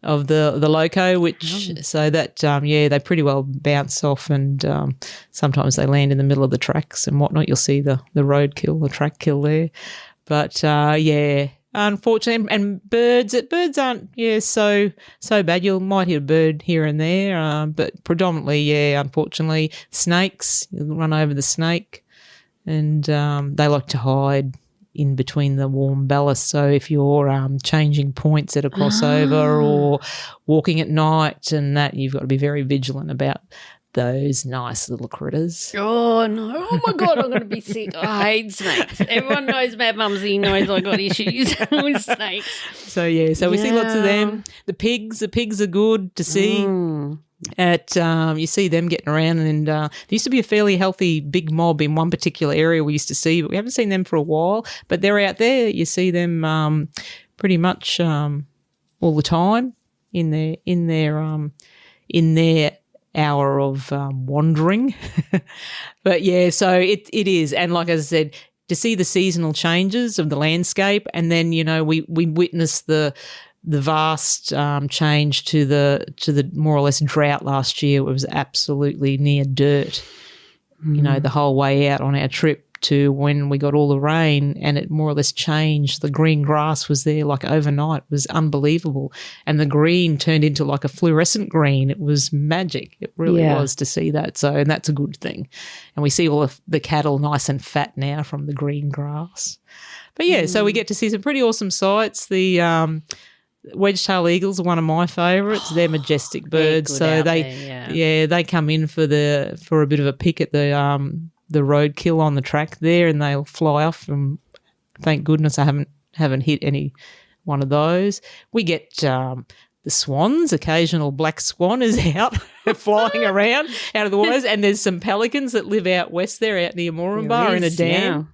of the loco, so that they pretty well bounce off, and sometimes they land in the middle of the tracks and whatnot. You'll see the roadkill, the track kill there, but unfortunately, and birds aren't so bad. You might hit a bird here and there, but predominantly, unfortunately, snakes. You'll run over the snake, and they like to hide in between the warm ballast. So if you're changing points at a crossover or walking at night and that, you've got to be very vigilant about those nice little critters. Oh, no. Oh, my God, I'm going to be sick. I hate snakes. Everyone knows about Mumsy knows I got issues with snakes. So we see lots of them. The pigs are good to see. You see them getting around, and there used to be a fairly healthy big mob in one particular area we used to see, but we haven't seen them for a while. But they're out there. You see them pretty much all the time in their hour of wandering. But so it is, and like I said, to see the seasonal changes of the landscape, and then we witness the vast change to the more or less drought last year. It was absolutely near dirt, the whole way out on our trip to when we got all the rain, and it more or less changed. The green grass was there like overnight. It was unbelievable. And the green turned into like a fluorescent green. It was magic. It really was to see that. So, and that's a good thing. And we see all of the cattle nice and fat now from the green grass. But so we get to see some pretty awesome sights. The wedge-tailed eagles are one of my favourites. They're majestic birds, so they come in for a bit of a pick at the roadkill on the track there, and they'll fly off. And thank goodness I haven't hit any one of those. We get the swans. Occasional black swan is out flying around out of the waters, and there's some pelicans that live out west there, out near Moranbah in a dam.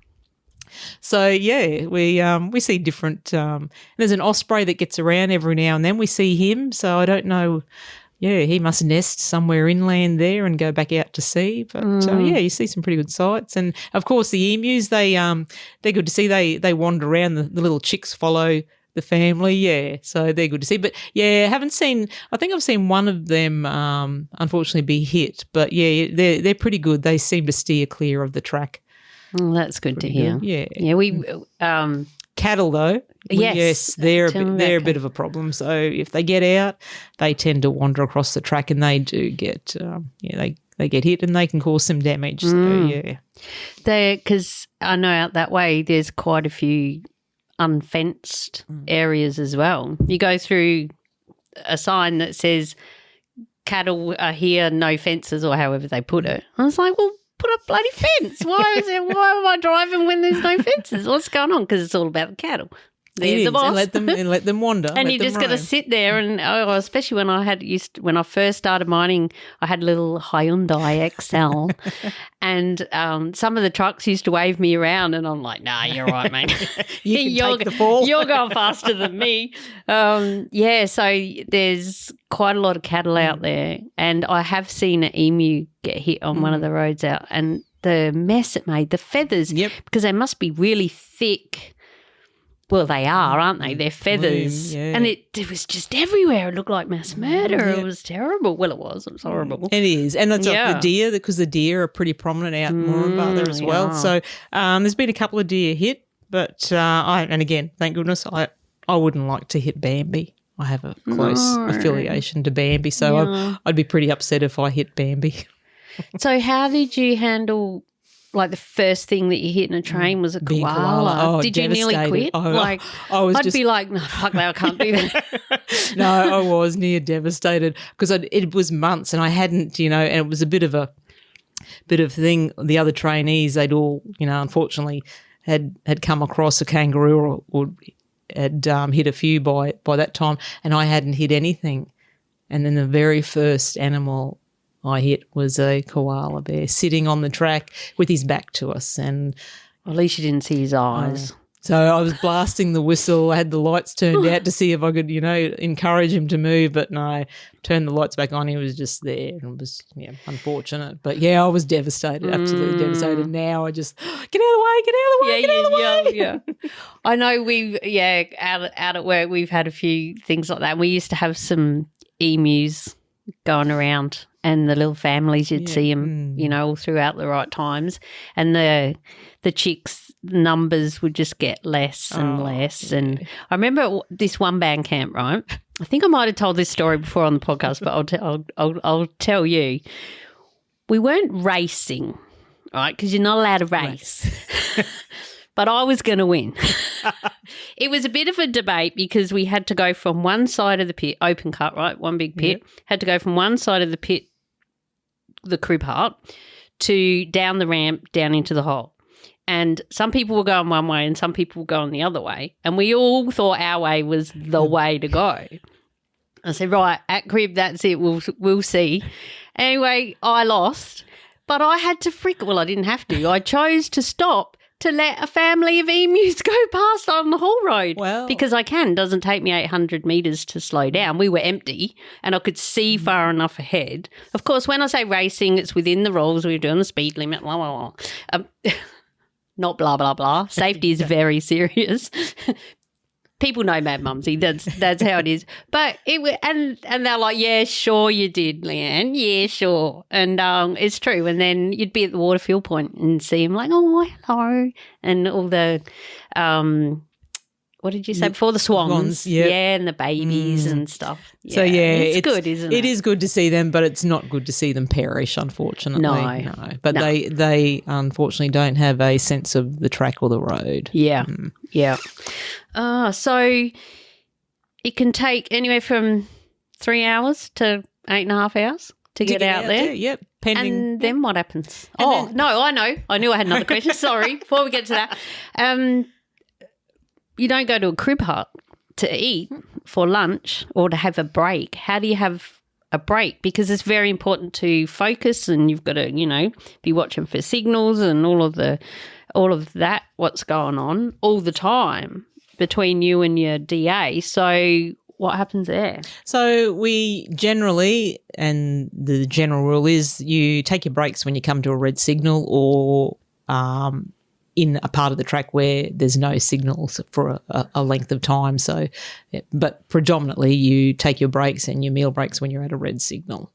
So we see different. There's an osprey that gets around every now and then. We see him, so I don't know. Yeah, he must nest somewhere inland there and go back out to sea. But you see some pretty good sights. And of course, the emus, they're good to see. They wander around. The little chicks follow the family. Yeah, so they're good to see. But I haven't seen. I think I've seen one of them unfortunately be hit. But they're pretty good. They seem to steer clear of the track. Oh, that's good to hear. Good. Yeah. We cattle though. Yes, they're a bit of a problem. So if they get out, they tend to wander across the track, and they do get they get hit and they can cause some damage. So because I know out that way there's quite a few unfenced areas as well. You go through a sign that says cattle are here, no fences, or however they put it. I was like, well, put up bloody fence. Why am I driving when there's no fences? What's going on? Because it's all about the cattle. They're the boss. And let them wander. And you just got to sit there and especially when I first started mining, I had a little Hyundai XL and some of the trucks used to wave me around and I'm like, nah, you're right, mate. You're take the fall. You're going faster than me. So there's quite a lot of cattle out there, and I have seen an emu get hit on one of the roads out, and the mess it made, the feathers, because they must be really thick. Well, they are, aren't they? They're feathers. And it was just everywhere. It looked like mass murder. It was terrible. Well, it was. It was horrible. It is. And it's like the deer, because the deer are pretty prominent out in Moranbah there as well. So there's been a couple of deer hit, but and again, thank goodness, I wouldn't like to hit Bambi. I have a close affiliation to Bambi, so I'd be pretty upset if I hit Bambi. So how did you handle... Like the first thing that you hit in a train was a koala. Oh, did you nearly quit? I'd be like, no, fuck that, I can't do that. No, I was near devastated because it was months and I hadn't, and it was a bit of thing. The other trainees, they'd all, unfortunately had come across a kangaroo or had hit a few by that time, and I hadn't hit anything. And then the very first animal I hit was a koala bear sitting on the track with his back to us. And at least you didn't see his eyes. So I was blasting the whistle. I had the lights turned out to see if I could, encourage him to move. But no, turned the lights back on. He was just there. And it was, unfortunate. But, I was devastated, absolutely devastated. Now I just, get out of the way, get out of the way, get out of the way. Yeah. I know out at work we've had a few things like that. We used to have some emus going around, and the little families, you'd see them, all throughout the right times, and the chicks' numbers would just get less and less. And I remember this one band camp, right? I think I might have told this story before on the podcast, but I'll tell you. We weren't racing, right? Because you're not allowed to race. But I was going to win. It was a bit of a debate because we had to go from one side of the pit, open cut, right, one big pit, had to go from one side of the pit, the crew part, to down the ramp, down into the hole. And some people were going one way and some people were going the other way. And we all thought our way was the way to go. I said, right, at crib, that's it, we'll see. Anyway, I lost, but I had to I didn't have to. I chose to stop to let a family of emus go past on the haul road. Well, because I can. It doesn't take me 800 metres to slow down. We were empty and I could see far enough ahead. Of course, when I say racing, it's within the rules. We were doing the speed limit, blah, blah, blah. Not blah, blah, blah. Safety is very serious. People know Mad Mumsy. That's how it is. But and they're like, yeah, sure you did, Leanne. Yeah, sure. And it's true. And then you'd be at the waterfield point and see him like, oh, hello. And all the what did you say before? The swans. Yep. Yeah, and the babies and stuff. Yeah. So, it's good, isn't it? It is good to see them, but it's not good to see them perish, unfortunately. No. But they unfortunately don't have a sense of the track or the road. Yeah, yeah. So it can take anywhere from 3 hours to 8.5 hours to get out there. Yep. Pending. And then what happens? I know. I knew I had another question. Sorry. Before we get to that. You don't go to a crib hut to eat for lunch or to have a break, how do you have a break? Because it's very important to focus, and you've got to, be watching for signals and all of that, what's going on all the time between you and your DA. So what happens there? So we generally, and the general rule is, you take your breaks when you come to a red signal or in a part of the track where there's no signals for a length of time. So, but predominantly you take your breaks and your meal breaks when you're at a red signal.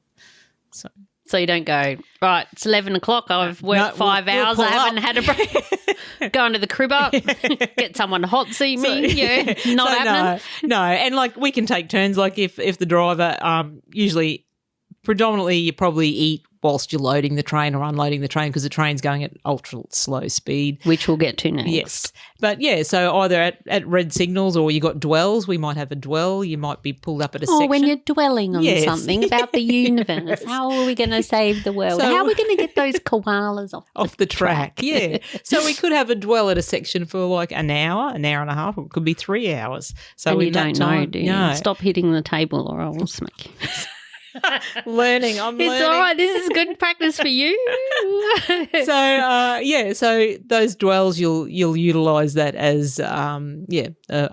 So you don't go, right, it's 11 o'clock, I've worked 5 hours, I haven't had a break. Go into the cribber, get someone to hot seat me, not happening. No, and like we can take turns, like if the driver, usually predominantly you probably eat whilst you're loading the train or unloading the train because the train's going at ultra slow speed. Which we'll get to next. Yes. But, yeah, so either at red signals or you got dwells. We might have a dwell. You might be pulled up at a section. When you're dwelling on something about the universe, how are we going to save the world? How are we going to get those koalas off the track? Yeah. So we could have a dwell at a section for like an hour and a half, or it could be 3 hours. So and we you don't know, do you? No. Stop hitting the table or I will smack you. I'm learning. It's all right. This is good practice for you. So those dwells you'll utilise that as a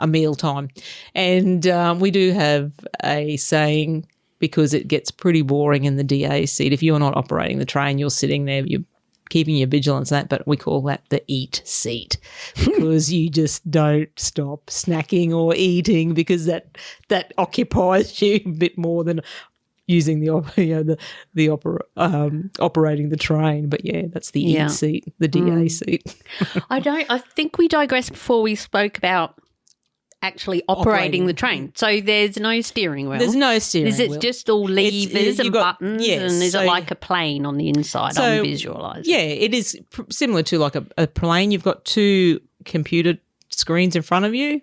meal time, and we do have a saying, because it gets pretty boring in the DA seat. If you're not operating the train, you're sitting there, you're keeping your vigilance on that, but we call that the eat seat because you just don't stop snacking or eating because that occupies you a bit more than using the operating the train. But yeah, that's the eat seat, the DA seat. I think we digressed before we spoke about actually operating the train. So there's no steering wheel. There's no steering wheel. Is it just all levers and buttons? Yes, and is it like a plane on the inside? I'm visualising. Yeah, it is similar to like a plane. You've got two computer screens in front of you,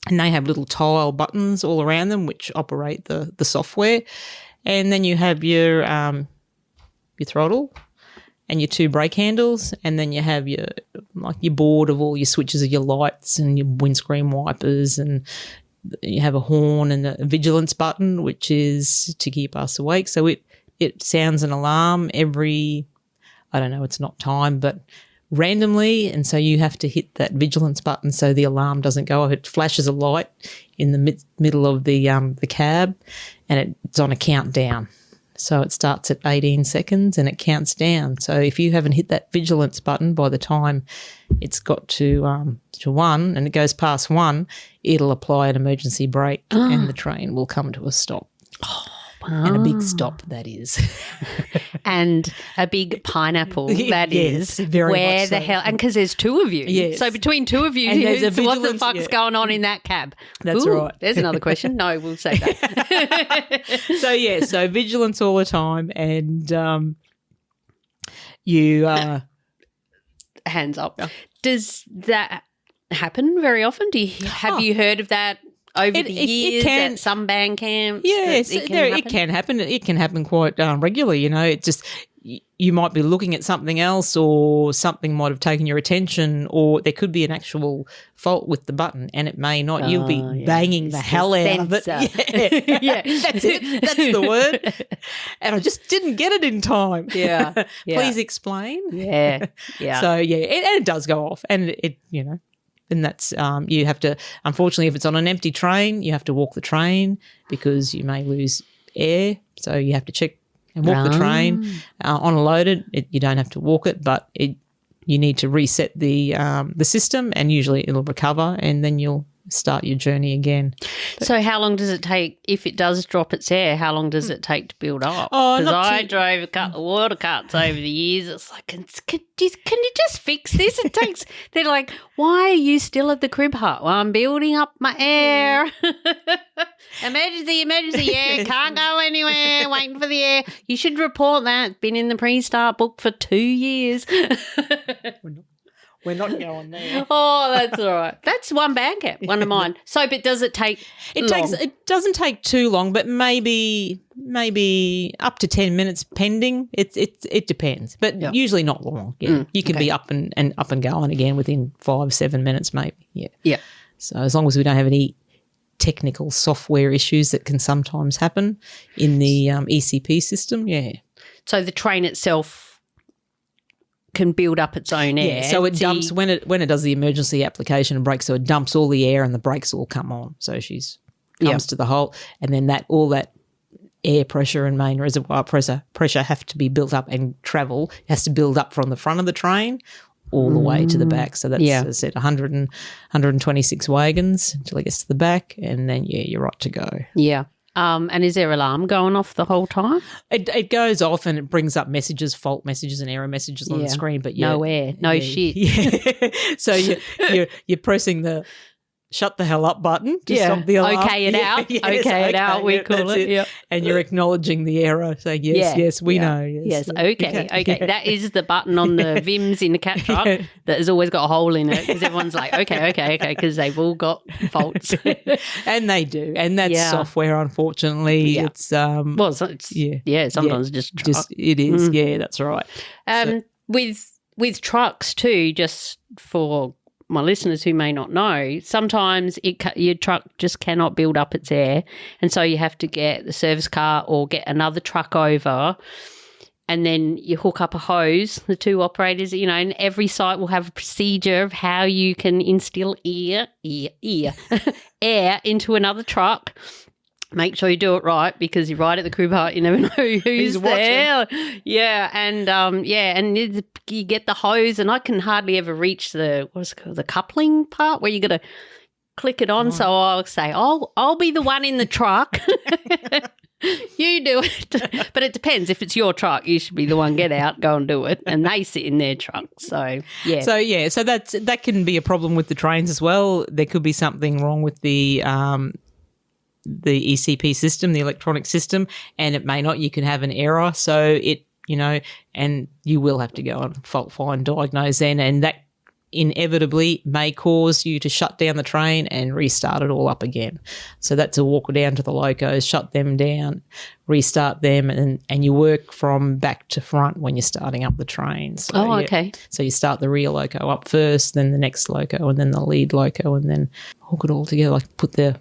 and they have little tile buttons all around them which operate the software. And then you have your throttle and your two brake handles, and then you have your board of all your switches of your lights and your windscreen wipers, and you have a horn and a vigilance button, which is to keep us awake. So it sounds an alarm every, I don't know, it's not timed, but randomly, and so you have to hit that vigilance button so the alarm doesn't go off. It flashes a light in the middle of the cab, and it's on a countdown. So it starts at 18 seconds and it counts down. So if you haven't hit that vigilance button by the time it's got to 1 and it goes past 1, it'll apply an emergency brake and the train will come to a stop. Wow. And a big stop, that is. And a big pineapple, that is. Very Where much the so. hell? And because there's two of you. Yes. So between two of you, And there's a what the vigilance- fuck's going on in that cab? That's right. There's another question. No, we'll say that. So vigilance all the time, and you Hands up. Does that happen very often? Have you heard of that over the years at some band camps? Yes, it can happen. It can happen quite regularly. It just, you might be looking at something else, or something might have taken your attention, or there could be an actual fault with the button, and it may not. You'll be banging the hell out of it. Yeah, that's it. That's the word. And I just didn't get it in time. Yeah. Please explain. Yeah. So and it does go off, and and that's you have to, unfortunately, if it's on an empty train, you have to walk the train because you may lose air. So you have to check and walk the train. On a loaded, you don't have to walk it, but you need to reset the system, and usually it'll recover, and then you'll start your journey again. So how long does it take, if it does drop its air, how long does it take to build up? Because I drove a couple of water cuts over the years. It's like, can you just fix this? It takes, they're like, why are you still at the crib hut? Well, I'm building up my air. Emergency, air, can't go anywhere, waiting for the air. You should report that. It's been in the pre-start book for 2 years. We're not going there. Oh, that's all right. That's one band camp, one of mine. So, but does it take long? It doesn't take too long, but maybe up to 10 minutes pending. It depends, but usually not long. Yeah, you can be up and going again within 5-7 minutes, maybe. Yeah. Yeah. So as long as we don't have any technical software issues that can sometimes happen in the ECP system. Yeah. So the train itself can build up its own air. Yeah, so it dumps when it does the emergency application and brakes, so it dumps all the air and the brakes all come on. So she's comes to the halt, and then all that air pressure and main reservoir pressure have to be built up and travel. It has to build up from the front of the train all the way to the back. So that's, as I said, 126 wagons until it gets to the back, and then, you're right to go. Yeah. And is there alarm going off the whole time? It goes off and it brings up messages, fault messages and error messages on the screen. But no air, no shit. Yeah. So you're pressing the shut the hell up button to stop the alarm. Okay it out. Yes, okay it out, we call it. Yep. And you're acknowledging the error, saying, yes, we know. Yes, okay. That is the button on the Vims in the cat truck that has always got a hole in it, because everyone's like, okay, because they've all got faults. And they do. And that's software, unfortunately. Yeah. It's sometimes just a truck. It is, that's right. With trucks too, just for my listeners who may not know, sometimes your truck just cannot build up its air, and so you have to get the service car or get another truck over, and then you hook up a hose, the two operators, and every site will have a procedure of how you can instill air into another truck. Make sure you do it right, because you're right at the crew part. You never know who's there. Yeah, and you get the hose, and I can hardly ever reach the coupling part where you got to click it on. So I'll say, I'll be the one in the truck. You do it. But it depends. If it's your truck, you should be the one. Get out, go and do it. And they sit in their truck. So yeah. So that can be a problem with the trains as well. There could be something wrong with the ECP system, the electronic system, and it may not. You can have an error, so and you will have to go and fault find, diagnose then, and that inevitably may cause you to shut down the train and restart it all up again. So that's a walk down to the locos, shut them down, restart them, and you work from back to front when you're starting up the train. So, okay. So you start the rear loco up first, then the next loco, and then the lead loco, and then hook it all together, like put the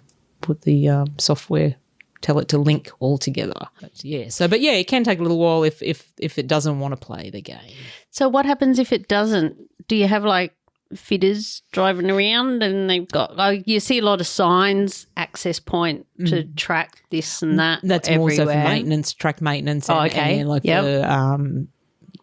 software, tell it to link all together. But it can take a little while if it doesn't want to play the game. So what happens if it doesn't? Do you have fitters driving around and they've got you see a lot of signs, access point to track this and that? That's everywhere. More so for maintenance, track maintenance, and the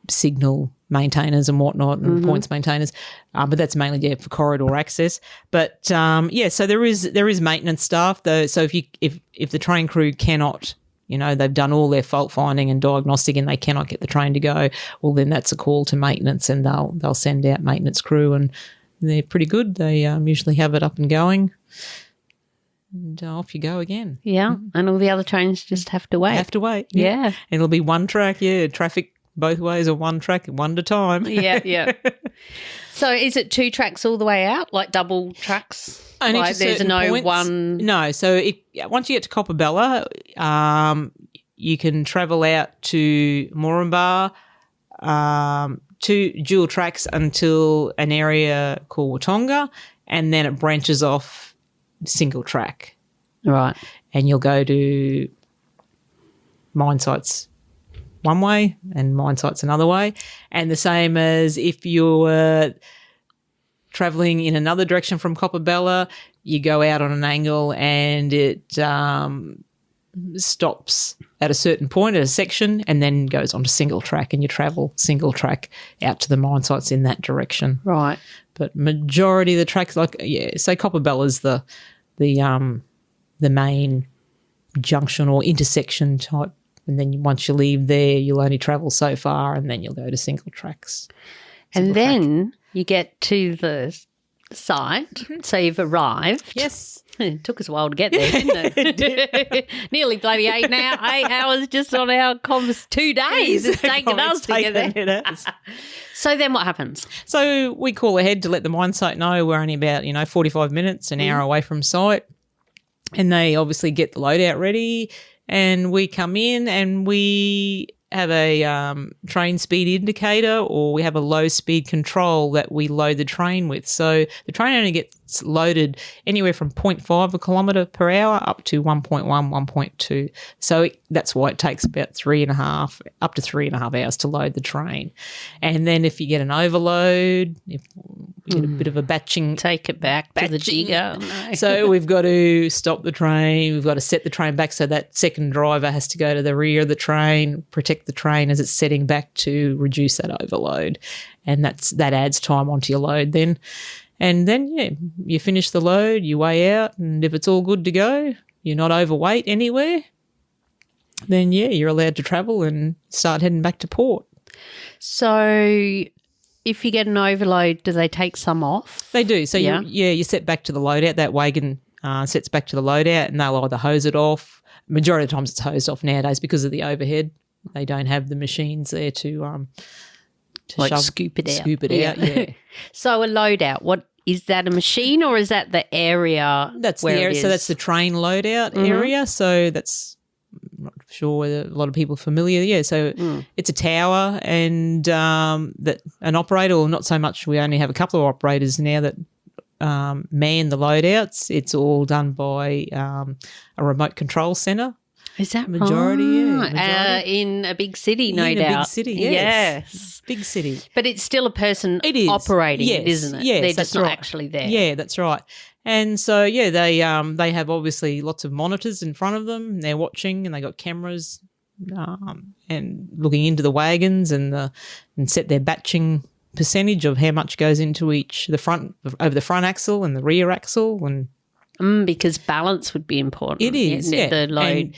signal maintainers and whatnot, and points maintainers, but that's mainly for corridor access. But so there is maintenance staff though. So if the train crew cannot, they've done all their fault finding and diagnostic and they cannot get the train to go, well then that's a call to maintenance, and they'll send out maintenance crew, and they're pretty good. They usually have it up and going, and off you go again. Yeah, and all the other trains just have to wait. Yeah. And it'll be one track. Traffic both ways, or one track, one at a time. Yeah. So is it two tracks all the way out, like double tracks? Only to there's certain points. One. No. So once you get to Copperbella, you can travel out to Moranbah, two dual tracks until an area called Wottonga, and then it branches off single track. Right. And you'll go to mine sites one way and mine sites another way. And the same as if you're travelling in another direction from Copperbella, you go out on an angle and it stops at a certain point at a section and then goes on to single track, and you travel single track out to the mine sites in that direction. Right. But majority of the tracks, say Copperbella's the main junction or intersection type. And then once you leave there, you'll only travel so far, and then you'll go to single tracks. And then you get to the site, so you've arrived. Yes. It took us a while to get there, didn't it? It did. Nearly bloody 8 hours just on our converse. 2 days it's taken us to get there. So then what happens? So we call ahead to let the mine site know we're only about 45 minutes, an hour away from site, and they obviously get the loadout ready. And we come in and we have a train speed indicator, or we have a low speed control that we load the train with. So the train only gets loaded anywhere from 0.5 kilometre per hour up to 1.1, 1.2. So that's why it takes about up to 3.5 hours to load the train. And then if you get an overload, if you get a bit of a batching. Take it back to the digger. No. So we've got to stop the train. We've got to set the train back, so that second driver has to go to the rear of the train, protect the train as it's setting back to reduce that overload. And that adds time onto your load then. And then, you finish the load, you weigh out, and if it's all good to go, you're not overweight anywhere, then, you're allowed to travel and start heading back to port. So if you get an overload, do they take some off? They do. So, you set back to the loadout. That wagon sets back to the loadout, and they'll either hose it off. Majority of the times it's hosed off nowadays because of the overhead. They don't have the machines there to scoop it out. Scoop it out, yeah. So a loadout, what is that, a machine, or is that the area? That's the area. So that's the train loadout area. So that's, I'm not sure whether a lot of people are familiar. Yeah, so it's a tower, and that an operator, or not so much. We only have a couple of operators now that man the loadouts. It's all done by a remote control centre. Is that majority? Right? Yeah, majority. In a big city, no doubt. In a big city, yes. Big city. But it's still a person operating it, isn't it? Yes, they're just not actually there. Yeah, that's right. And so, they have obviously lots of monitors in front of them, and they're watching, and they got cameras and looking into the wagons and set their batching percentage of how much goes into the front axle and the rear axle, and because balance would be important. It is, the load.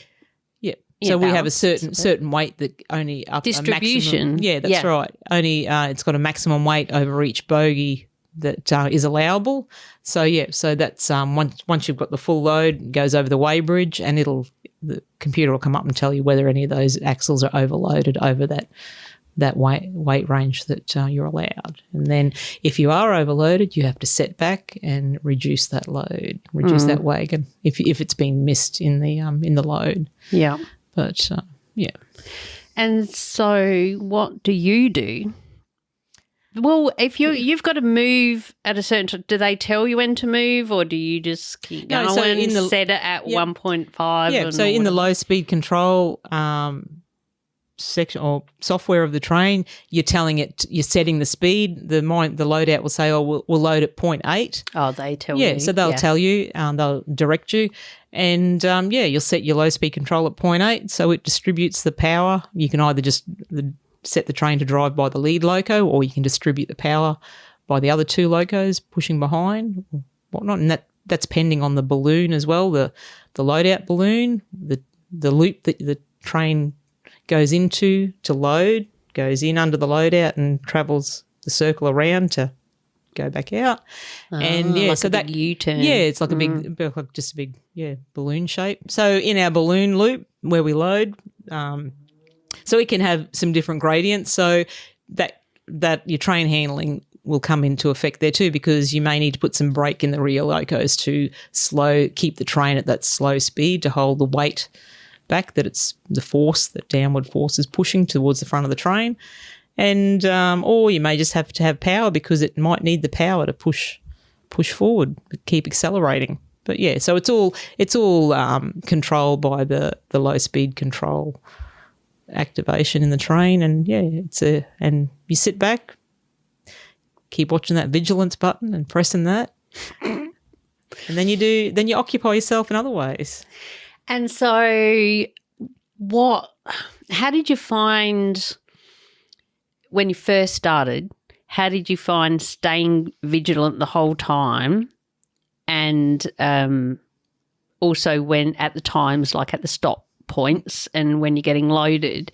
So we have a certain weight that only up distribution. That's right. Only it's got a maximum weight over each bogie that is allowable. So so that's once you've got the full load, it goes over the weigh bridge, and the computer will come up and tell you whether any of those axles are overloaded over that weight range that you're allowed. And then if you are overloaded, you have to set back and reduce that load, that wagon if it's been missed in the load. Yeah. But And so what do you do? Well, if you've got to move at a certain, do they tell you when to move, or do you just keep going and set it at 1.5? Yeah, so in the low speed control section or software of the train, you're setting the speed. The loadout will say, we'll load at 0.8. Oh, they tell you. Yeah, so they'll tell you, they'll direct you. And, you'll set your low speed control at 0.8, so it distributes the power. You can either just set the train to drive by the lead loco, or you can distribute the power by the other two locos pushing behind or whatnot. And that's pending on the balloon as well, the loadout balloon, the loop that the train goes into to load, goes in under the loadout and travels the circle around to go back out. And like so a big U-turn. Yeah, it's like a big balloon shape. So in our balloon loop where we load, so it can have some different gradients, so that your train handling will come into effect there too, because you may need to put some brake in the rear locos to keep the train at that slow speed to hold the weight back, that it's the downward force is pushing towards the front of the train. And or you may just have to have power, because it might need the power to push forward, keep accelerating. But so it's all controlled by the low speed control activation in the train. And and you sit back, keep watching that vigilance button and pressing that, and then you occupy yourself in other ways. And so how did you find, when you first started, how did you find staying vigilant the whole time, and also when at the times, like at the stop points and when you're getting loaded?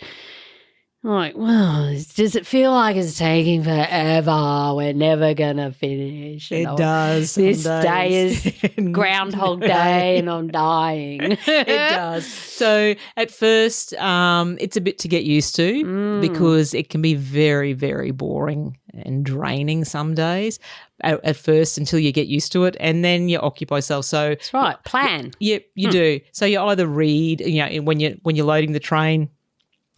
Like, well, does it feel like it's taking forever? We're never going to finish. It does. This day is Groundhog Day and I'm dying. It does. So at first, it's a bit to get used to, because it can be very, very boring and draining some days at first, until you get used to it, and then you occupy yourself. So that's right. Plan. Yep, you do. So you either read, when you're loading the train,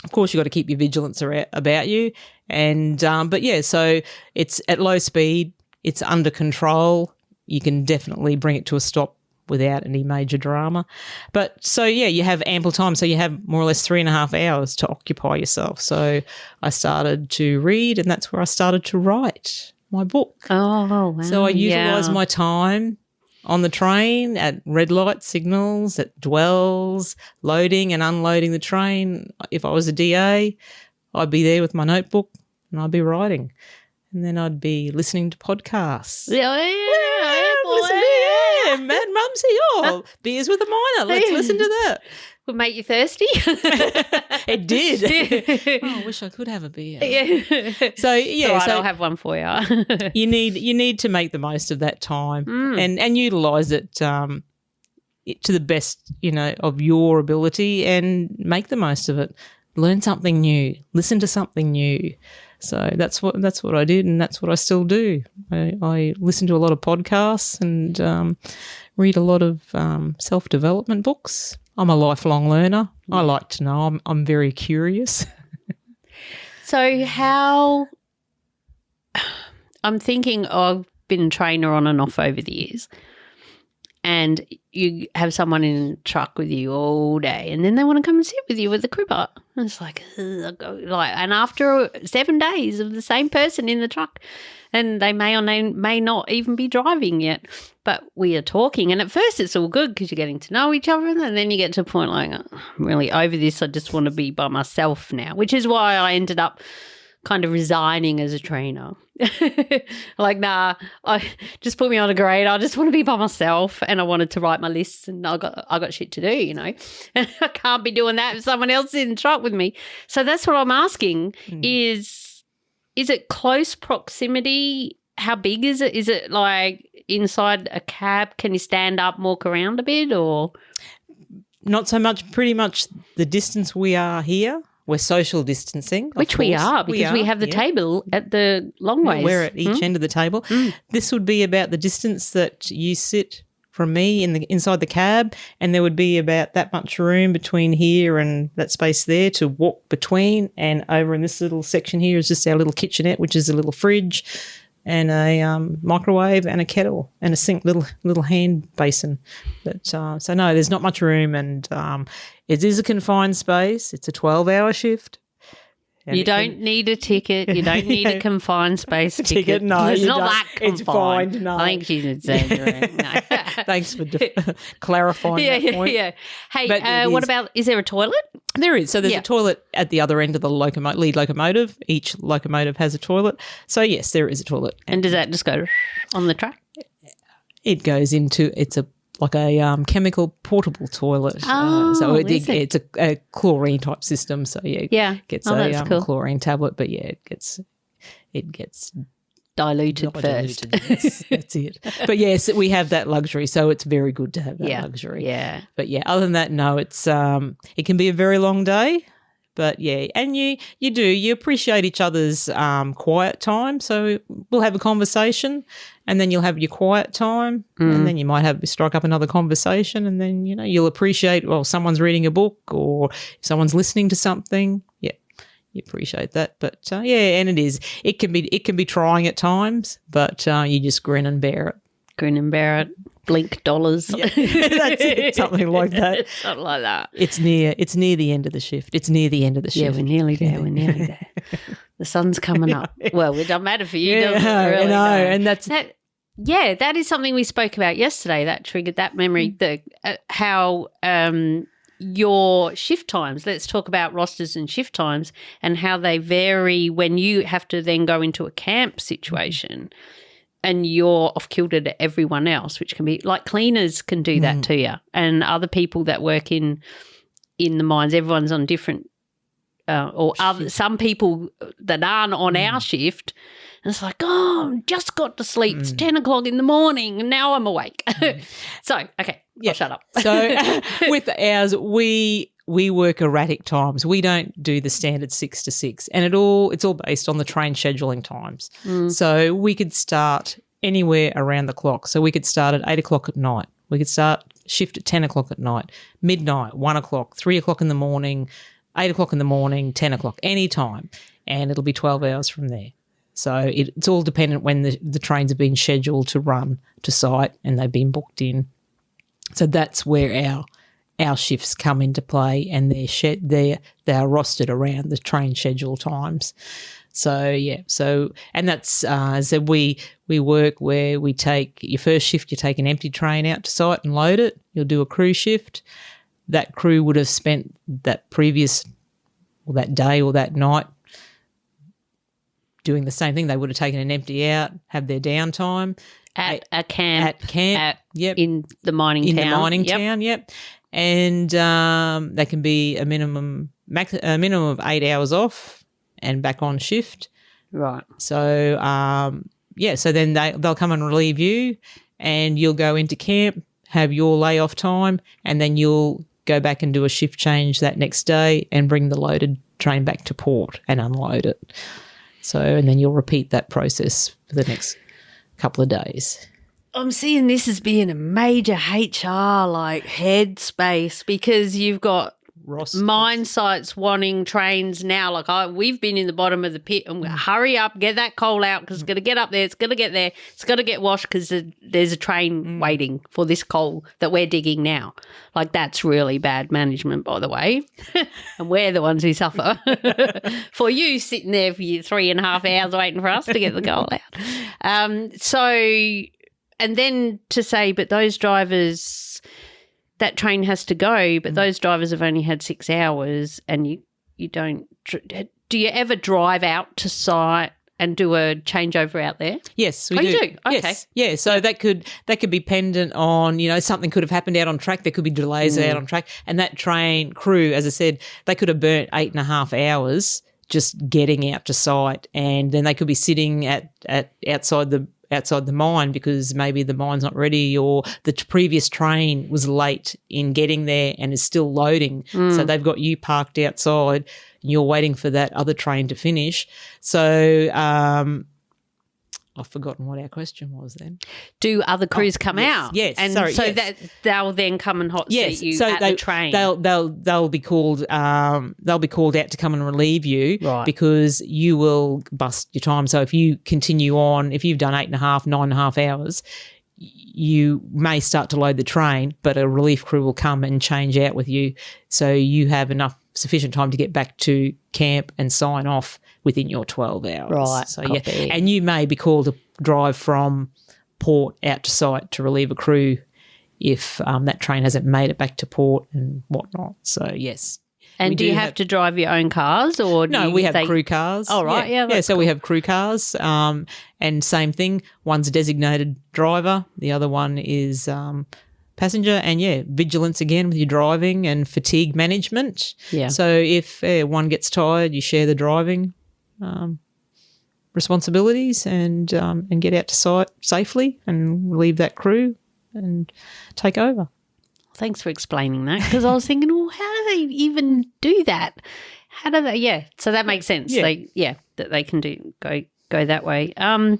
of course, you've got to keep your vigilance about you. And but yeah, so it's at low speed. It's under control. You can definitely bring it to a stop without any major drama. But so, yeah, you have ample time. So you have more or less 3.5 hours to occupy yourself. So I started to read, and that's where I started to write my book. Oh, wow. So I utilised my time on the train, at red light signals, at dwells, loading and unloading the train. If I was a DA, I'd be there with my notebook and I'd be writing. And then I'd be listening to podcasts. Mad Mumsy, beers with a minor. Let's listen to that. Would make you thirsty. It did. I wish I could have a beer. Yeah. So yeah, so I'll have one for you. you need to make the most of that time and utilise it to the best, of your ability, and make the most of it. Learn something new. Listen to something new. So that's what I did, and that's what I still do. I listen to a lot of podcasts and read a lot of self-development books. I'm a lifelong learner. I like to know. I'm very curious. So I'm thinking I've been a trainer on and off over the years, and you have someone in a truck with you all day, and then they want to come and sit with you with the cribber. And it's like, and after 7 days of the same person in the truck, and they may or may not even be driving yet, but we are talking. And at first it's all good because you're getting to know each other, and then you get to a point like, oh, I'm really over this. I just want to be by myself now, which is why I ended up kind of resigning as a trainer. Like, nah, I just put me on a grade. I just want to be by myself, and I wanted to write my lists, and I got shit to do, And I can't be doing that if someone else is in the truck with me. So that's what I'm asking is it close proximity? How big is it? Is it like inside a cab? Can you stand up, walk around a bit, or? Not so much. Pretty much the distance we are here. We're social distancing. Which we are, because we have the table at the long ways. We're at each end of the table. This would be about the distance that you sit from me inside the cab, and there would be about that much room between here and that space there to walk between. And over in this little section here is just our little kitchenette, which is a little fridge and a microwave and a kettle and a sink, little hand basin. But so no, there's not much room, and it is a confined space. It's a 12-hour shift. You don't need a ticket. You don't need a confined space ticket. No, it's not don't. that confined. It's fine. No, I think she's exaggerating. No. Thanks for clarifying that point. Yeah. Hey, what about? Is there a toilet? There is. So there's a toilet at the other end of the lead locomotive. Each locomotive has a toilet. So yes, there is a toilet. And does that just go on the track? It goes into. It's like a chemical portable toilet. So it's a chlorine type system. So it gets a chlorine tablet, but it gets diluted first. Yes, that's it. But yes, we have that luxury, so it's very good to have that luxury. Yeah. But other than that, no, it's it can be a very long day. But and you appreciate each other's quiet time. So we'll have a conversation, and then you'll have your quiet time, and then you might strike up another conversation, and then you'll appreciate someone's reading a book, or if someone's listening to something. Yeah, you appreciate that. But and it can be trying at times, but you just grin and bear it. Grin and bear it. Blink dollars. Yeah. That's it, something like that. Something like that. It's near the end of the shift. It's near the end of the shift. Yeah, we're nearly there. The sun's coming up. Well, it doesn't matter for you, does it? Really, no. And that's that. Yeah, that is something we spoke about yesterday. That triggered that memory. How your shift times. Let's talk about rosters and shift times and how they vary when you have to then go into a camp situation. And you're off kilter to everyone else, which can be like cleaners can do that to you, and other people that work in the mines. Everyone's on different, some people that aren't on our shift. And it's like, just got to sleep. It's 10 o'clock in the morning, and now I'm awake. So, okay, I'll shut up. So with ours, we work erratic times. We don't do the standard 6 to 6, and it's all based on the train scheduling times. So we could start anywhere around the clock. So we could start at 8 o'clock at night. We could start shift at 10 o'clock at night, midnight, 1 o'clock, 3 o'clock in the morning, 8 o'clock in the morning, 10 o'clock, any time, and it'll be 12 hours from there. So it's all dependent when the trains have been scheduled to run to site and they've been booked in. So that's where our shifts come into play, and they are rostered around the train schedule times. So and that's so we work where we take your first shift, you take an empty train out to site and load it. You'll do a crew shift. That crew would have spent that previous or that day or that night doing the same thing. They would have taken an empty out, have their downtime at a camp. Yep. In the mining town. Yep. And they can be a minimum of 8 hours off and back on shift. Right. So so then they'll come and relieve you, and you'll go into camp, have your layoff time, and then you'll go back and do a shift change that next day and bring the loaded train back to port and unload it. So, and then you'll repeat that process for the next couple of days. I'm seeing this as being a major HR headspace, because you've got mine sites wanting trains now. We've been in the bottom of the pit and hurry up, get that coal out because it's going to get up there, it's going to get there, it's going to get washed because there's a train waiting for this coal that we're digging now. That's really bad management, by the way. And we're the ones who suffer for you sitting there for your 3.5 hours waiting for us to get the coal out. And then to say, but those drivers, that train has to go, but those drivers have only had 6 hours, and you don't – do you ever drive out to site and do a changeover out there? Yes, we do. do. You do? Okay. Yes. Yeah, so that could be pendant on, something could have happened out on track. There could be delays out on track, and that train crew, as I said, they could have burnt 8.5 hours just getting out to site, and then they could be sitting at outside the mine because maybe the mine's not ready, or the previous train was late in getting there and is still loading. So they've got you parked outside and you're waiting for that other train to finish. So I've forgotten what our question was then. Do other crews come out? Yes. And that they'll then come and hot seat you at the train. They'll be called out to come and relieve you, right, because you will bust your time. So if you continue on, if you've done 9.5 hours, you may start to load the train, but a relief crew will come and change out with you, so you have sufficient time to get back to camp and sign off within your 12 hours. Right. So and you may be called to drive from port out to site to relieve a crew if that train hasn't made it back to port and whatnot. So yes. And do you have to drive your own cars, or no? We have crew cars. Oh right, yeah. So we have crew cars, and same thing. One's a designated driver, the other one is passenger, and vigilance again with your driving and fatigue management. Yeah. So if one gets tired, you share the driving responsibilities and get out to site safely and relieve that crew and take over. Thanks for explaining that, because I was thinking, well, how do they even do that? How do they? Yeah, so that makes sense. Yeah. That they can go that way. I'm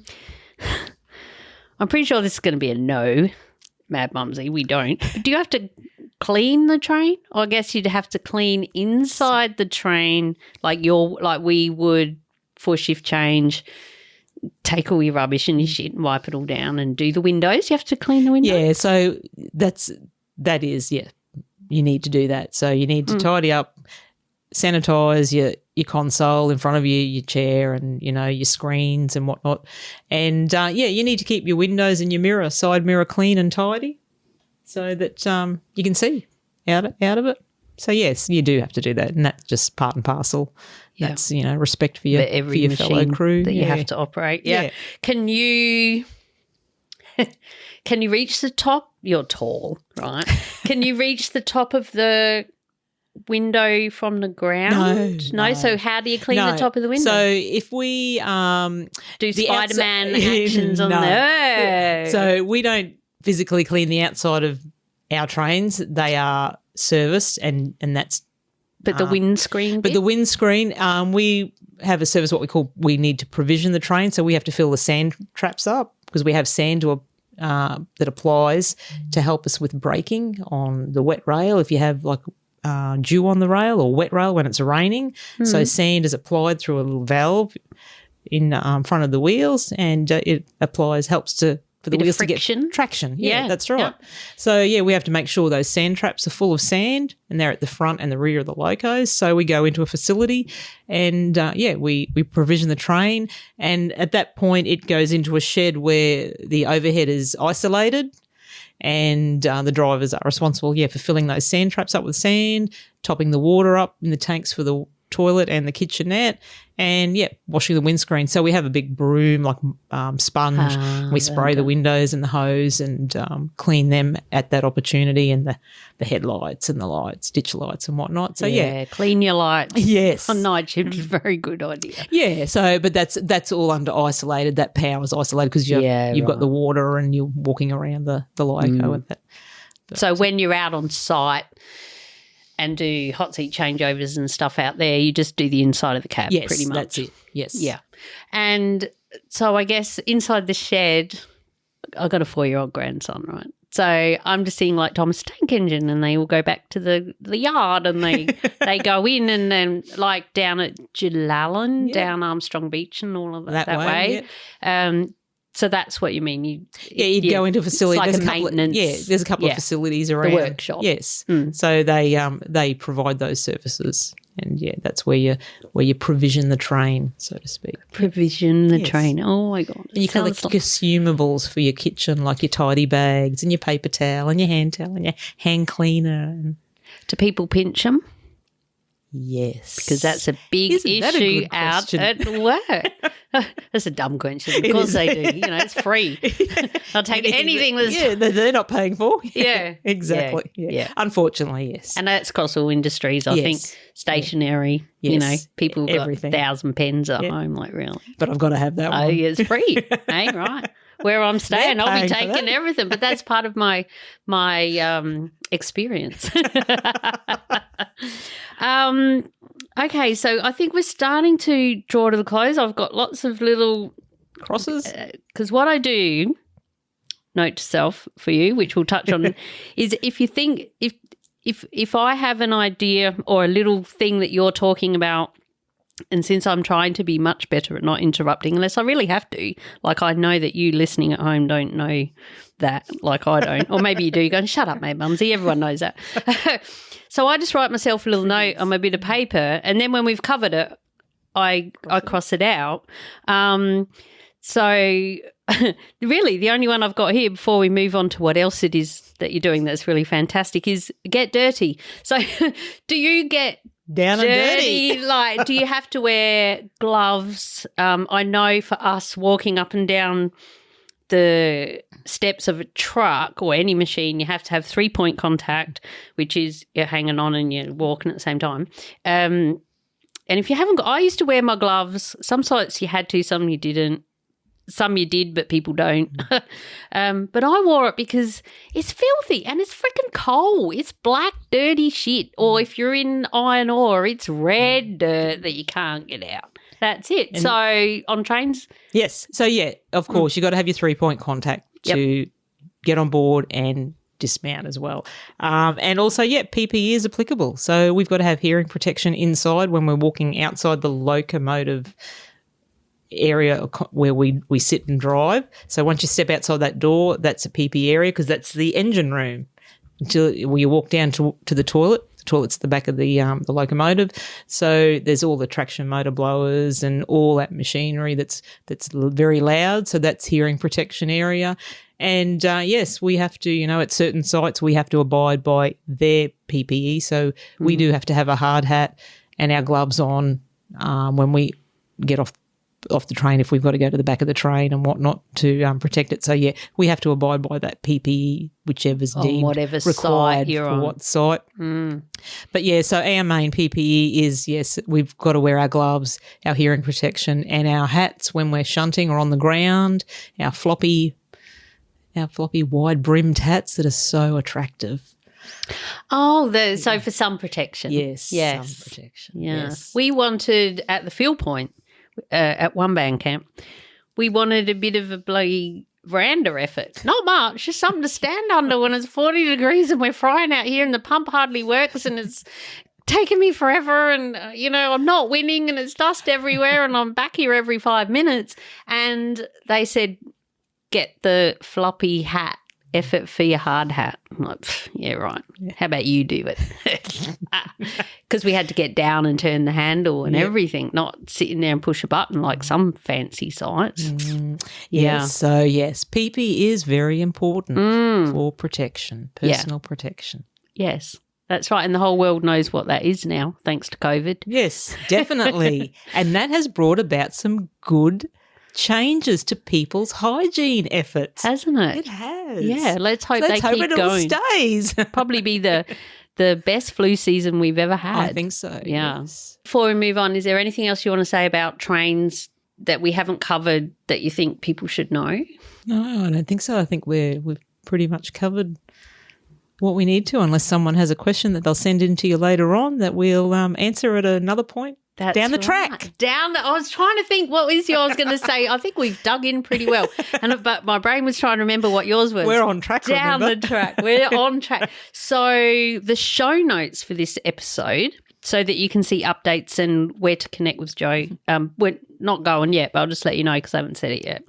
pretty sure this is going to be a no, Mad Mumsy. We don't. Do you have to clean the train? Or I guess you'd have to clean inside the train, like we would for shift change. Take all your rubbish and your shit and wipe it all down and do the windows. You have to clean the windows. Yeah, so that is, you need to do that. So you need to tidy up, sanitize your console in front of you, your chair and, your screens and whatnot. And, you need to keep your windows and your side mirror clean and tidy so that you can see out of it. So, yes, you do have to do that, and that's just part and parcel. Yeah. That's, respect for your fellow crew. That you have to operate. Yeah. Can you reach the top? You're tall, right? Can you reach the top of the window from the ground? No. So how do you clean the top of the window? So if we do Spider-Man actions on there. So we don't physically clean the outside of our trains. They are serviced and that's but the windscreen But the windscreen, we have a service we need to provision the train, so we have to fill the sand traps up because we have sand that applies to help us with braking on the wet rail. If you have dew on the rail or wet rail when it's raining. So sand is applied through a little valve in front of the wheels, and it helps for the wheels to get traction. Yeah, that's right. Yeah. So, we have to make sure those sand traps are full of sand, and they're at the front and the rear of the locos. So we go into a facility and, we provision the train, and at that point it goes into a shed where the overhead is isolated, and the drivers are responsible, for filling those sand traps up with sand, topping the water up in the tanks for the toilet and the kitchenette, and washing the windscreen. So we have a big broom, like sponge. We spray the windows and the hose and clean them at that opportunity, and the headlights and the lights, ditch lights and whatnot. So clean your lights. Yes, on night shift is a very good idea. Yeah. So, but that's all under isolated. That power is isolated because you've got the water and you're walking around the loco with it. So when you're out on site and do hot seat changeovers and stuff out there, you just do the inside of the cab pretty much. That's it. Yes. Yeah. And so I guess inside the shed, I've got a 4-year-old grandson, right? So I'm just seeing like Thomas Tank Engine, and they all go back to the yard, and they go in, and then like down at Jalalan, down Armstrong Beach and all of that way. Yeah. So that's what you mean. You'd go into a facility. It's like there's a maintenance. There's a couple of facilities around. The workshop. Yes. So they provide those services, and that's where you provision the train, so to speak. Provision the train. Oh my God. And you collect consumables for your kitchen, like your tidy bags and your paper towel and your hand towel and your hand cleaner. Do people pinch them? Yes. Because that's a big issue out at work. That's a dumb question. Of course they do. It's free. I'll take anything that's... Yeah, they're not paying for. Yeah. Exactly. Yeah. Unfortunately, yes. And that's across all industries, I think. Stationery, people got 1,000 pens at home, like really. But I've got to have that one. Oh, yeah, it's free. Hey, right. Where I'm staying, I'll be taking everything. But that's part of my experience. Okay, so I think we're starting to draw to the close. I've got lots of little crosses. Because what I do, note to self for you, which we'll touch on, is if you think if I have an idea or a little thing that you're talking about, and since I'm trying to be much better at not interrupting unless I really have to, like I know that you listening at home don't know that, like I don't, or maybe you do, going, shut up, mate, mumsy, everyone knows that. So I just write myself a little note on my bit of paper, and then when we've covered it, I cross it out. So really the only one I've got here before we move on to what else it is that you're doing that's really fantastic is get dirty. So do you get down and dirty? Like, do you have to wear gloves? I know for us walking up and down the steps of a truck or any machine, you have to have 3-point contact, which is you're hanging on and you're walking at the same time. And if you haven't got, I used to wear my gloves. Some sites you had to, some you didn't. Some you did, but people don't. But I wore it because it's filthy and it's freaking coal. It's black, dirty shit. Or if you're in iron ore, it's red dirt that you can't get out. That's it. And so on trains? Yes. So, of course, you've got to have your 3-point contact to get on board and dismount as well. And also, PPE is applicable. So we've got to have hearing protection inside when we're walking outside the locomotive area where we sit and drive. So once you step outside that door, that's a PP area because that's the engine room until you walk down to the toilet. The toilet's at the back of the locomotive. So there's all the traction motor blowers and all that machinery that's very loud. So that's hearing protection area. And yes, we have to, at certain sites, we have to abide by their PPE. So we do have to have a hard hat and our gloves on when we get off the train if we've got to go to the back of the train and whatnot to protect it. So, we have to abide by that PPE, whichever's deemed whatever required site you're for on. what site. But, so our main PPE is, yes, we've got to wear our gloves, our hearing protection and our hats when we're shunting or on the ground, our floppy wide-brimmed hats that are so attractive. Oh, so for sun protection. Yes. Sun protection. Yeah. Yes. We wanted at the field point, at one band camp, we wanted a bit of a bloody veranda effort. Not much, just something to stand under when it's 40 degrees and we're frying out here and the pump hardly works and it's taking me forever and, I'm not winning and it's dust everywhere and I'm back here every 5 minutes. And they said, get the floppy hat. Effort for your hard hat. I'm like, yeah, right. How about you do it? Because we had to get down and turn the handle and everything, not sitting there and push a button like some fancy sites. Yes, so yes, PPE is very important for protection, personal protection. Yes, that's right. And the whole world knows what that is now, thanks to COVID. Yes, definitely. And that has brought about some good changes to people's hygiene efforts. Hasn't it? It has. Yeah, let's hope they keep it going. All stays. Probably be the best flu season we've ever had. I think so, yeah. Yes. Before we move on, is there anything else you want to say about trains that we haven't covered that you think people should know? No, I don't think so. I think we've pretty much covered what we need to, unless someone has a question that they'll send in to you later on that we'll answer at another point. That's down the right. track. I was trying to think what was yours going to say. I think we've dug in pretty well. But my brain was trying to remember what yours was. We're on track, down remember? The track. We're on track. So the show notes for this episode, so that you can see updates and where to connect with Jo. We're not going yet, but I'll just let you know because I haven't said it yet.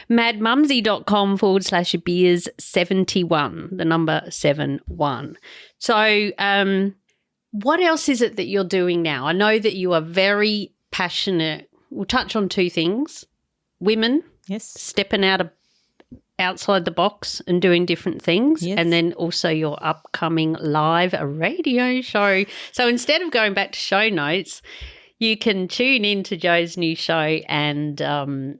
madmumsy.com/beers71, the number 71. So what else is it that you're doing now? I know that you are very passionate. We'll touch on two things. Women, yes, stepping outside the box and doing different things, yes. And then also your upcoming live radio show. So instead of going back to show notes, you can tune in to Jo's new show and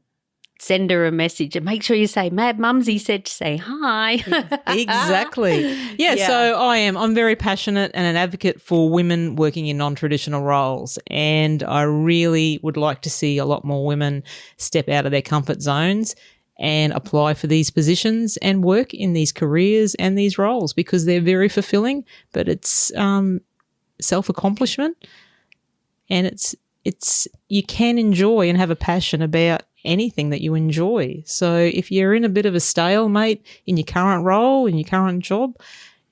send her a message and make sure you say, Mad Mumsy said to say hi. Exactly. Yeah, so I'm very passionate and an advocate for women working in non-traditional roles, and I really would like to see a lot more women step out of their comfort zones and apply for these positions and work in these careers and these roles because they're very fulfilling, but it's self-accomplishment and it's you can enjoy and have a passion about anything that you enjoy. So if you're in a bit of a stalemate in your current role, in your current job,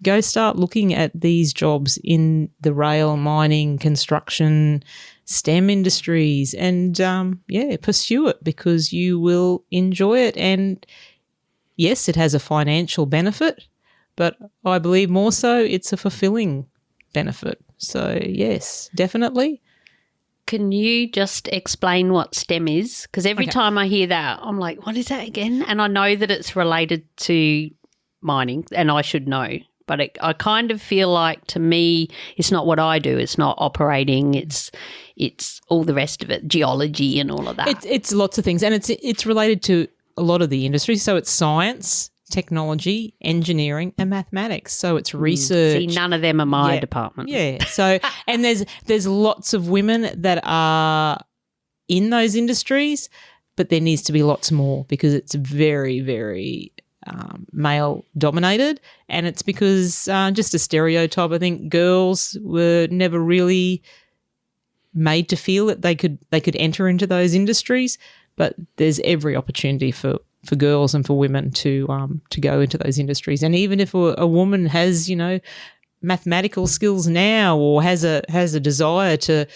go start looking at these jobs in the rail, mining, construction, STEM industries and, pursue it because you will enjoy it. And yes, it has a financial benefit, but I believe more so it's a fulfilling benefit. So yes, definitely. Can you just explain what STEM is? Because every time I hear that, I'm like, what is that again? And I know that it's related to mining and I should know. But I kind of feel like to me it's not what I do. It's not operating. It's all the rest of it, geology and all of that. It's lots of things and it's related to a lot of the industries. So it's science, technology, engineering and mathematics. So it's research. See, none of them are my department. Yeah. So and there's lots of women that are in those industries, but there needs to be lots more because it's very, very male dominated, and it's because just a stereotype. I think girls were never really made to feel that they could enter into those industries, but there's every opportunity for girls and for women to go into those industries. And even if a woman has mathematical skills now or has a desire to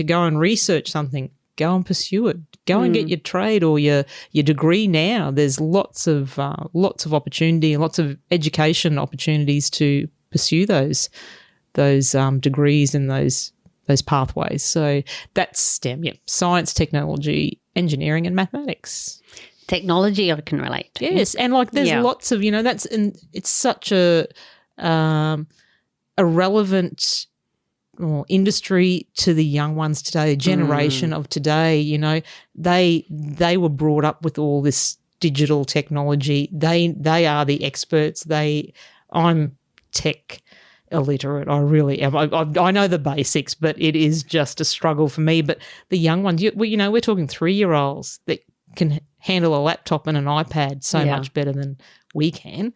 go and research something, go and pursue it. Go and get your trade or your degree now. There's lots of opportunity and lots of education opportunities to pursue those degrees and those pathways. So that's STEM, science, technology, engineering and mathematics. Technology I can relate to. Yes, and there's lots of, it's such a relevant industry to the young ones today, the generation of today. They were brought up with all this digital technology. They are the experts. I'm tech illiterate. I really am. I know the basics, but it is just a struggle for me. But the young ones, we're talking 3-year-olds that can handle a laptop and an iPad so much better than we can.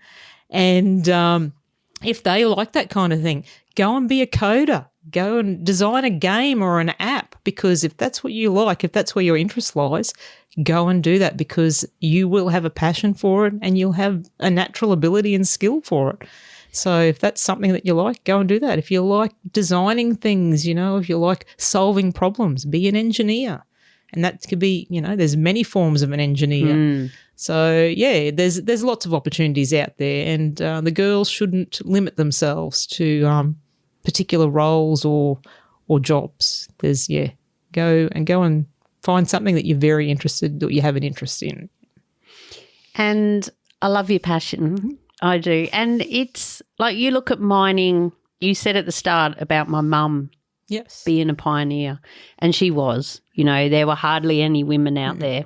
And if they like that kind of thing, go and be a coder. go and design a game or an app, because if that's what you like, if that's where your interest lies, go and do that, because you will have a passion for it and you'll have a natural ability and skill for it. So if that's something that you like, go and do that. If you like designing things, if you like solving problems, be an engineer. And that could be, there's many forms of an engineer. So, yeah, there's lots of opportunities out there, and the girls shouldn't limit themselves to particular roles or jobs. Go and find something that you're very interested, that you have an interest in. And I love your passion. I do. And it's like, you look at mining, you said at the start about my mum being a pioneer, and she was. There were hardly any women out there.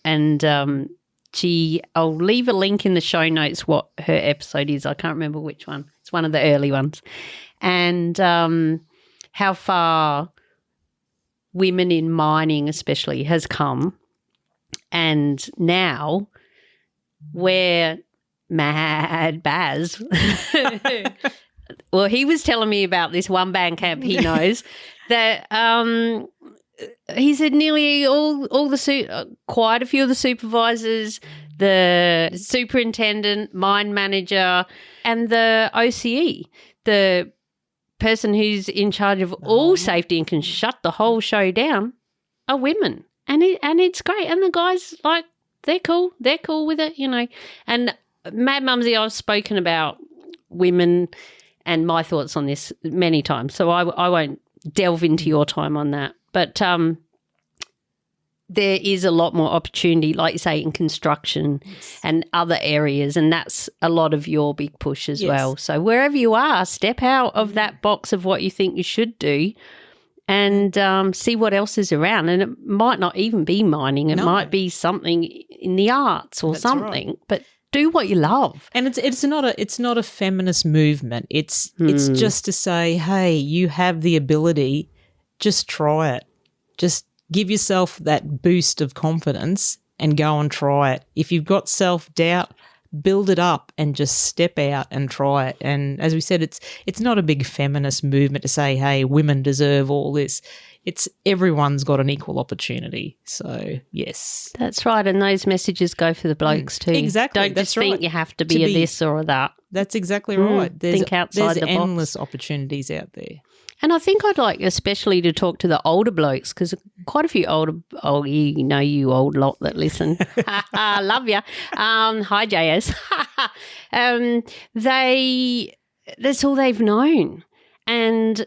And I'll leave a link in the show notes what her episode is. I can't remember which one. It's one of the early ones. And how far women in mining especially has come. And now we're Mad Baz. Well, he was telling me about this one band camp he knows that he said nearly quite a few of the supervisors, the superintendent, mine manager, and the OCE, the person who's in charge of all safety and can shut the whole show down, are women. And it's great. And the guys, like, they're cool with it, And Mad Mumsy, I've spoken about women and my thoughts on this many times, so I won't delve into your time on that. But there is a lot more opportunity, like you say, in construction and other areas, and that's a lot of your big push as well. So wherever you are, step out of that box of what you think you should do and see what else is around. And it might not even be mining. It might be something in the arts or something, but do what you love. And it's not a feminist movement. It's just to say, hey, you have the ability, just try it. Just give yourself that boost of confidence and go and try it. If you've got self-doubt, build it up and just step out and try it. And as we said, it's not a big feminist movement to say, hey, women deserve all this. It's everyone's got an equal opportunity. So, yes. That's right. And those messages go for the blokes too. Exactly. Don't just think you have to be a this or a that. That's exactly right. Think outside the box. There's endless opportunities out there. And I think I'd like especially to talk to the older blokes, because quite a few you old lot that listen. Love you. Hi, JS. That's all they've known. And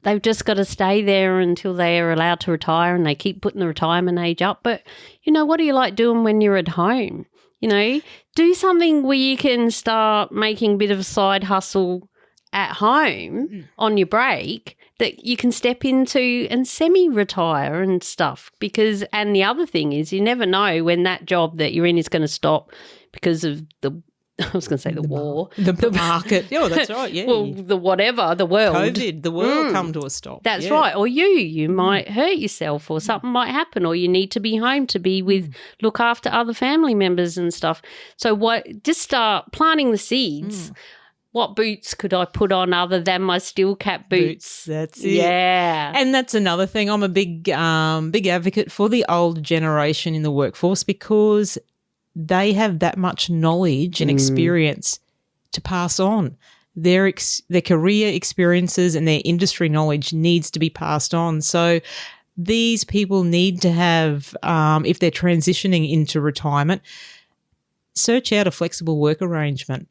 they've just got to stay there until they are allowed to retire, and they keep putting the retirement age up. But, what do you like doing when you're at home? Do something where you can start making a bit of a side hustle at home on your break that you can step into and semi-retire and stuff. And the other thing is, you never know when that job that you're in is going to stop because of the war. The market. Oh, that's right, yeah. Well, the world. COVID, the world come to a stop. That's right. Or you might hurt yourself, or something might happen, or you need to be home to be look after other family members and stuff. So just start planting the seeds. What boots could I put on other than my steel cap boots? That's it. Yeah. And that's another thing. I'm a big advocate for the old generation in the workforce, because they have that much knowledge and experience to pass on. Their career experiences and their industry knowledge needs to be passed on. So these people need to have, if they're transitioning into retirement, search out a flexible work arrangement.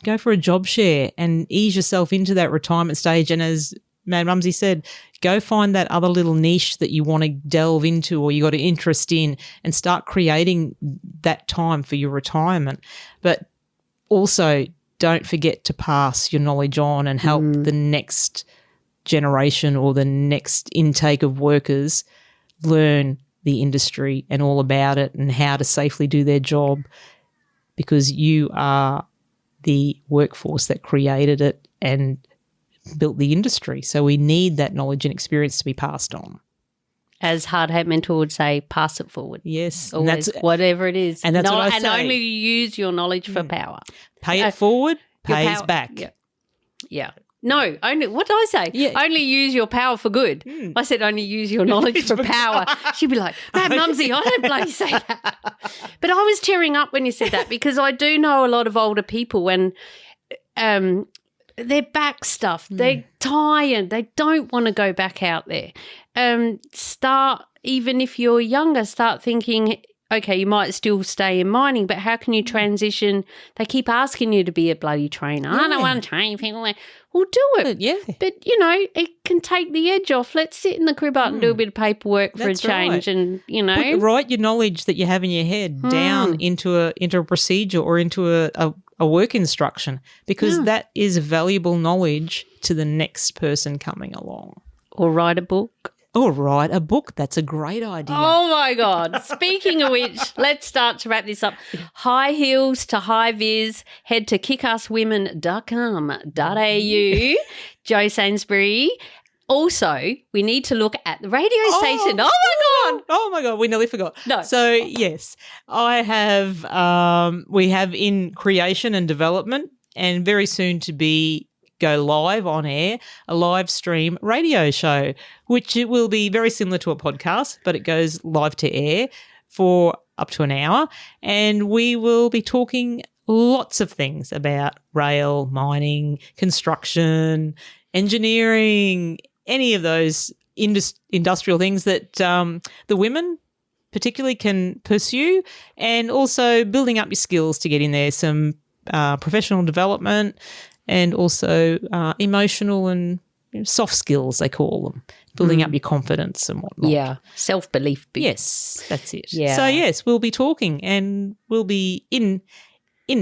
Go for a job share and ease yourself into that retirement stage. And as Mad Mumsy said, go find that other little niche that you want to delve into or you got an interest in, and start creating that time for your retirement. But also don't forget to pass your knowledge on and help the next generation or the next intake of workers learn the industry and all about it and how to safely do their job, because you are the workforce that created it and built the industry. So we need that knowledge and experience to be passed on. As Hard Hat Mentor would say, pass it forward. Yes. Always, whatever it is. And that's what I say. And only use your knowledge for power. Pay it forward, pays back. Yeah. No, only, what did I say? Yeah. Only use your power for good. I said only use your knowledge for power. She'd be like, Mad Mumsy, I don't bloody say that. But I was tearing up when you said that because I do know a lot of older people when they're back stuffed, they're tired, they don't want to go back out there. Even if you're younger, start thinking, okay, you might still stay in mining, but how can you transition? They keep asking you to be a bloody trainer. I don't want to train people. Well, do it. Yeah. But, it can take the edge off. Let's sit in the crib out and do a bit of paperwork for a change and, write your knowledge that you have in your head down into a procedure or into a work instruction because that is valuable knowledge to the next person coming along. Or write a book. Or write a book. That's a great idea. Oh, my God. Speaking of which, let's start to wrap this up. High heels to high vis. Head to kickasswomen.com.au. Jody Sainsbury. Also, we need to look at the radio station. Oh, my God. Oh, my God. We nearly forgot. No. So, yes, I have we have in creation and development and very soon to be go live on air, a live stream radio show, which it will be very similar to a podcast, but it goes live to air for up to an hour. And we will be talking lots of things about rail, mining, construction, engineering, any of those industrial things that the women particularly can pursue, and also building up your skills to get in there, some professional development, and also emotional and soft skills, they call them, building up your confidence and whatnot. Yeah, self-belief boost. Yes, that's it. Yeah. So, yes, we'll be talking and we'll be in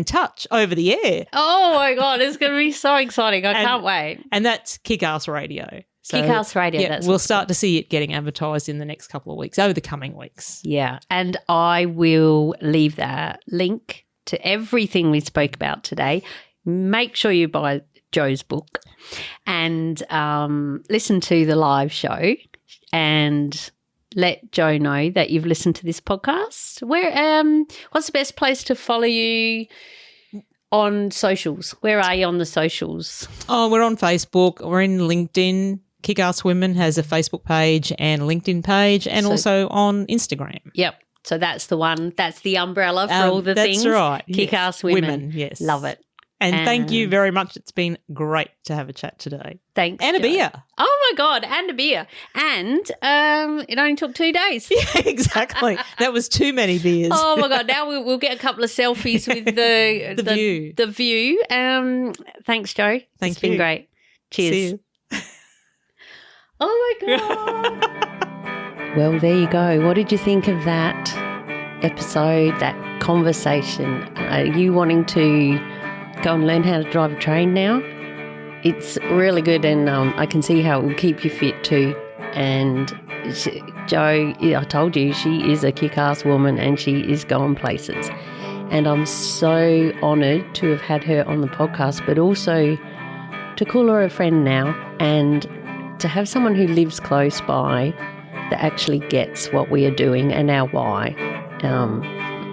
touch over the air. Oh, my God, it's going to be so exciting. I can't wait. And that's Kick-Ass Radio. So, Kick-Ass Radio. Yeah, we'll start to see it getting advertised in the next couple of weeks, over the coming weeks. Yeah, and I will leave that link to everything we spoke about today. Make sure you buy Jo's book and listen to the live show and let Jo know that you've listened to this podcast. What's the best place to follow you on socials? Where are you on the socials? Oh, we're on Facebook. We're in LinkedIn. Kick-Ass Women has a Facebook page and LinkedIn page, and also on Instagram. Yep. So that's the one. That's the umbrella for all the things. That's right. Kick-Ass Women. Yes. Love it. And thank you very much. It's been great to have a chat today. Thanks. And a beer. Oh, my God, and a beer. And it only took 2 days. Yeah, exactly. That was too many beers. Oh, my God. Now we'll get a couple of selfies with the view. The view. Thanks, Jo. It's been great. Cheers. See you. Oh, my God. Well, there you go. What did you think of that episode, that conversation? Are you wanting to go and learn how to drive a train now? It's really good, and I can see how it will keep you fit too. And Jo, I told you, she is a kick-ass woman and she is going places. And I'm so honoured to have had her on the podcast, but also to call her a friend now and to have someone who lives close by that actually gets what we are doing and our why.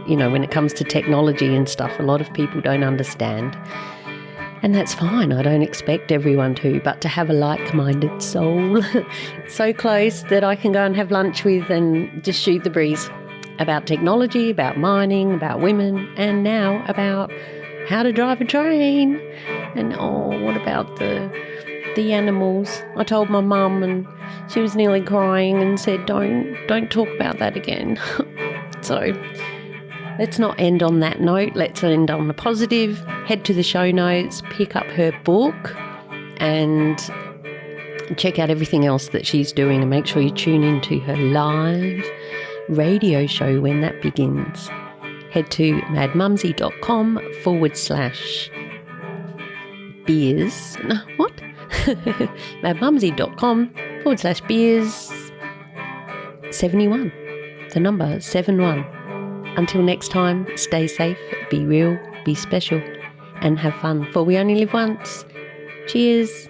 When it comes to technology and stuff, a lot of people don't understand. And that's fine. I don't expect everyone to, but to have a like-minded soul so close that I can go and have lunch with and just shoot the breeze about technology, about mining, about women, and now about how to drive a train. And what about the animals? I told my mum and she was nearly crying and said, don't talk about that again. So let's not end on that note. Let's end on the positive. Head to the show notes, pick up her book and check out everything else that she's doing, and make sure you tune into her live radio show when that begins. Head to madmumsy.com/beers. No, what? madmumsy.com/beers 71. The number 71. Until next time, stay safe, be real, be special, and have fun, for we only live once. Cheers.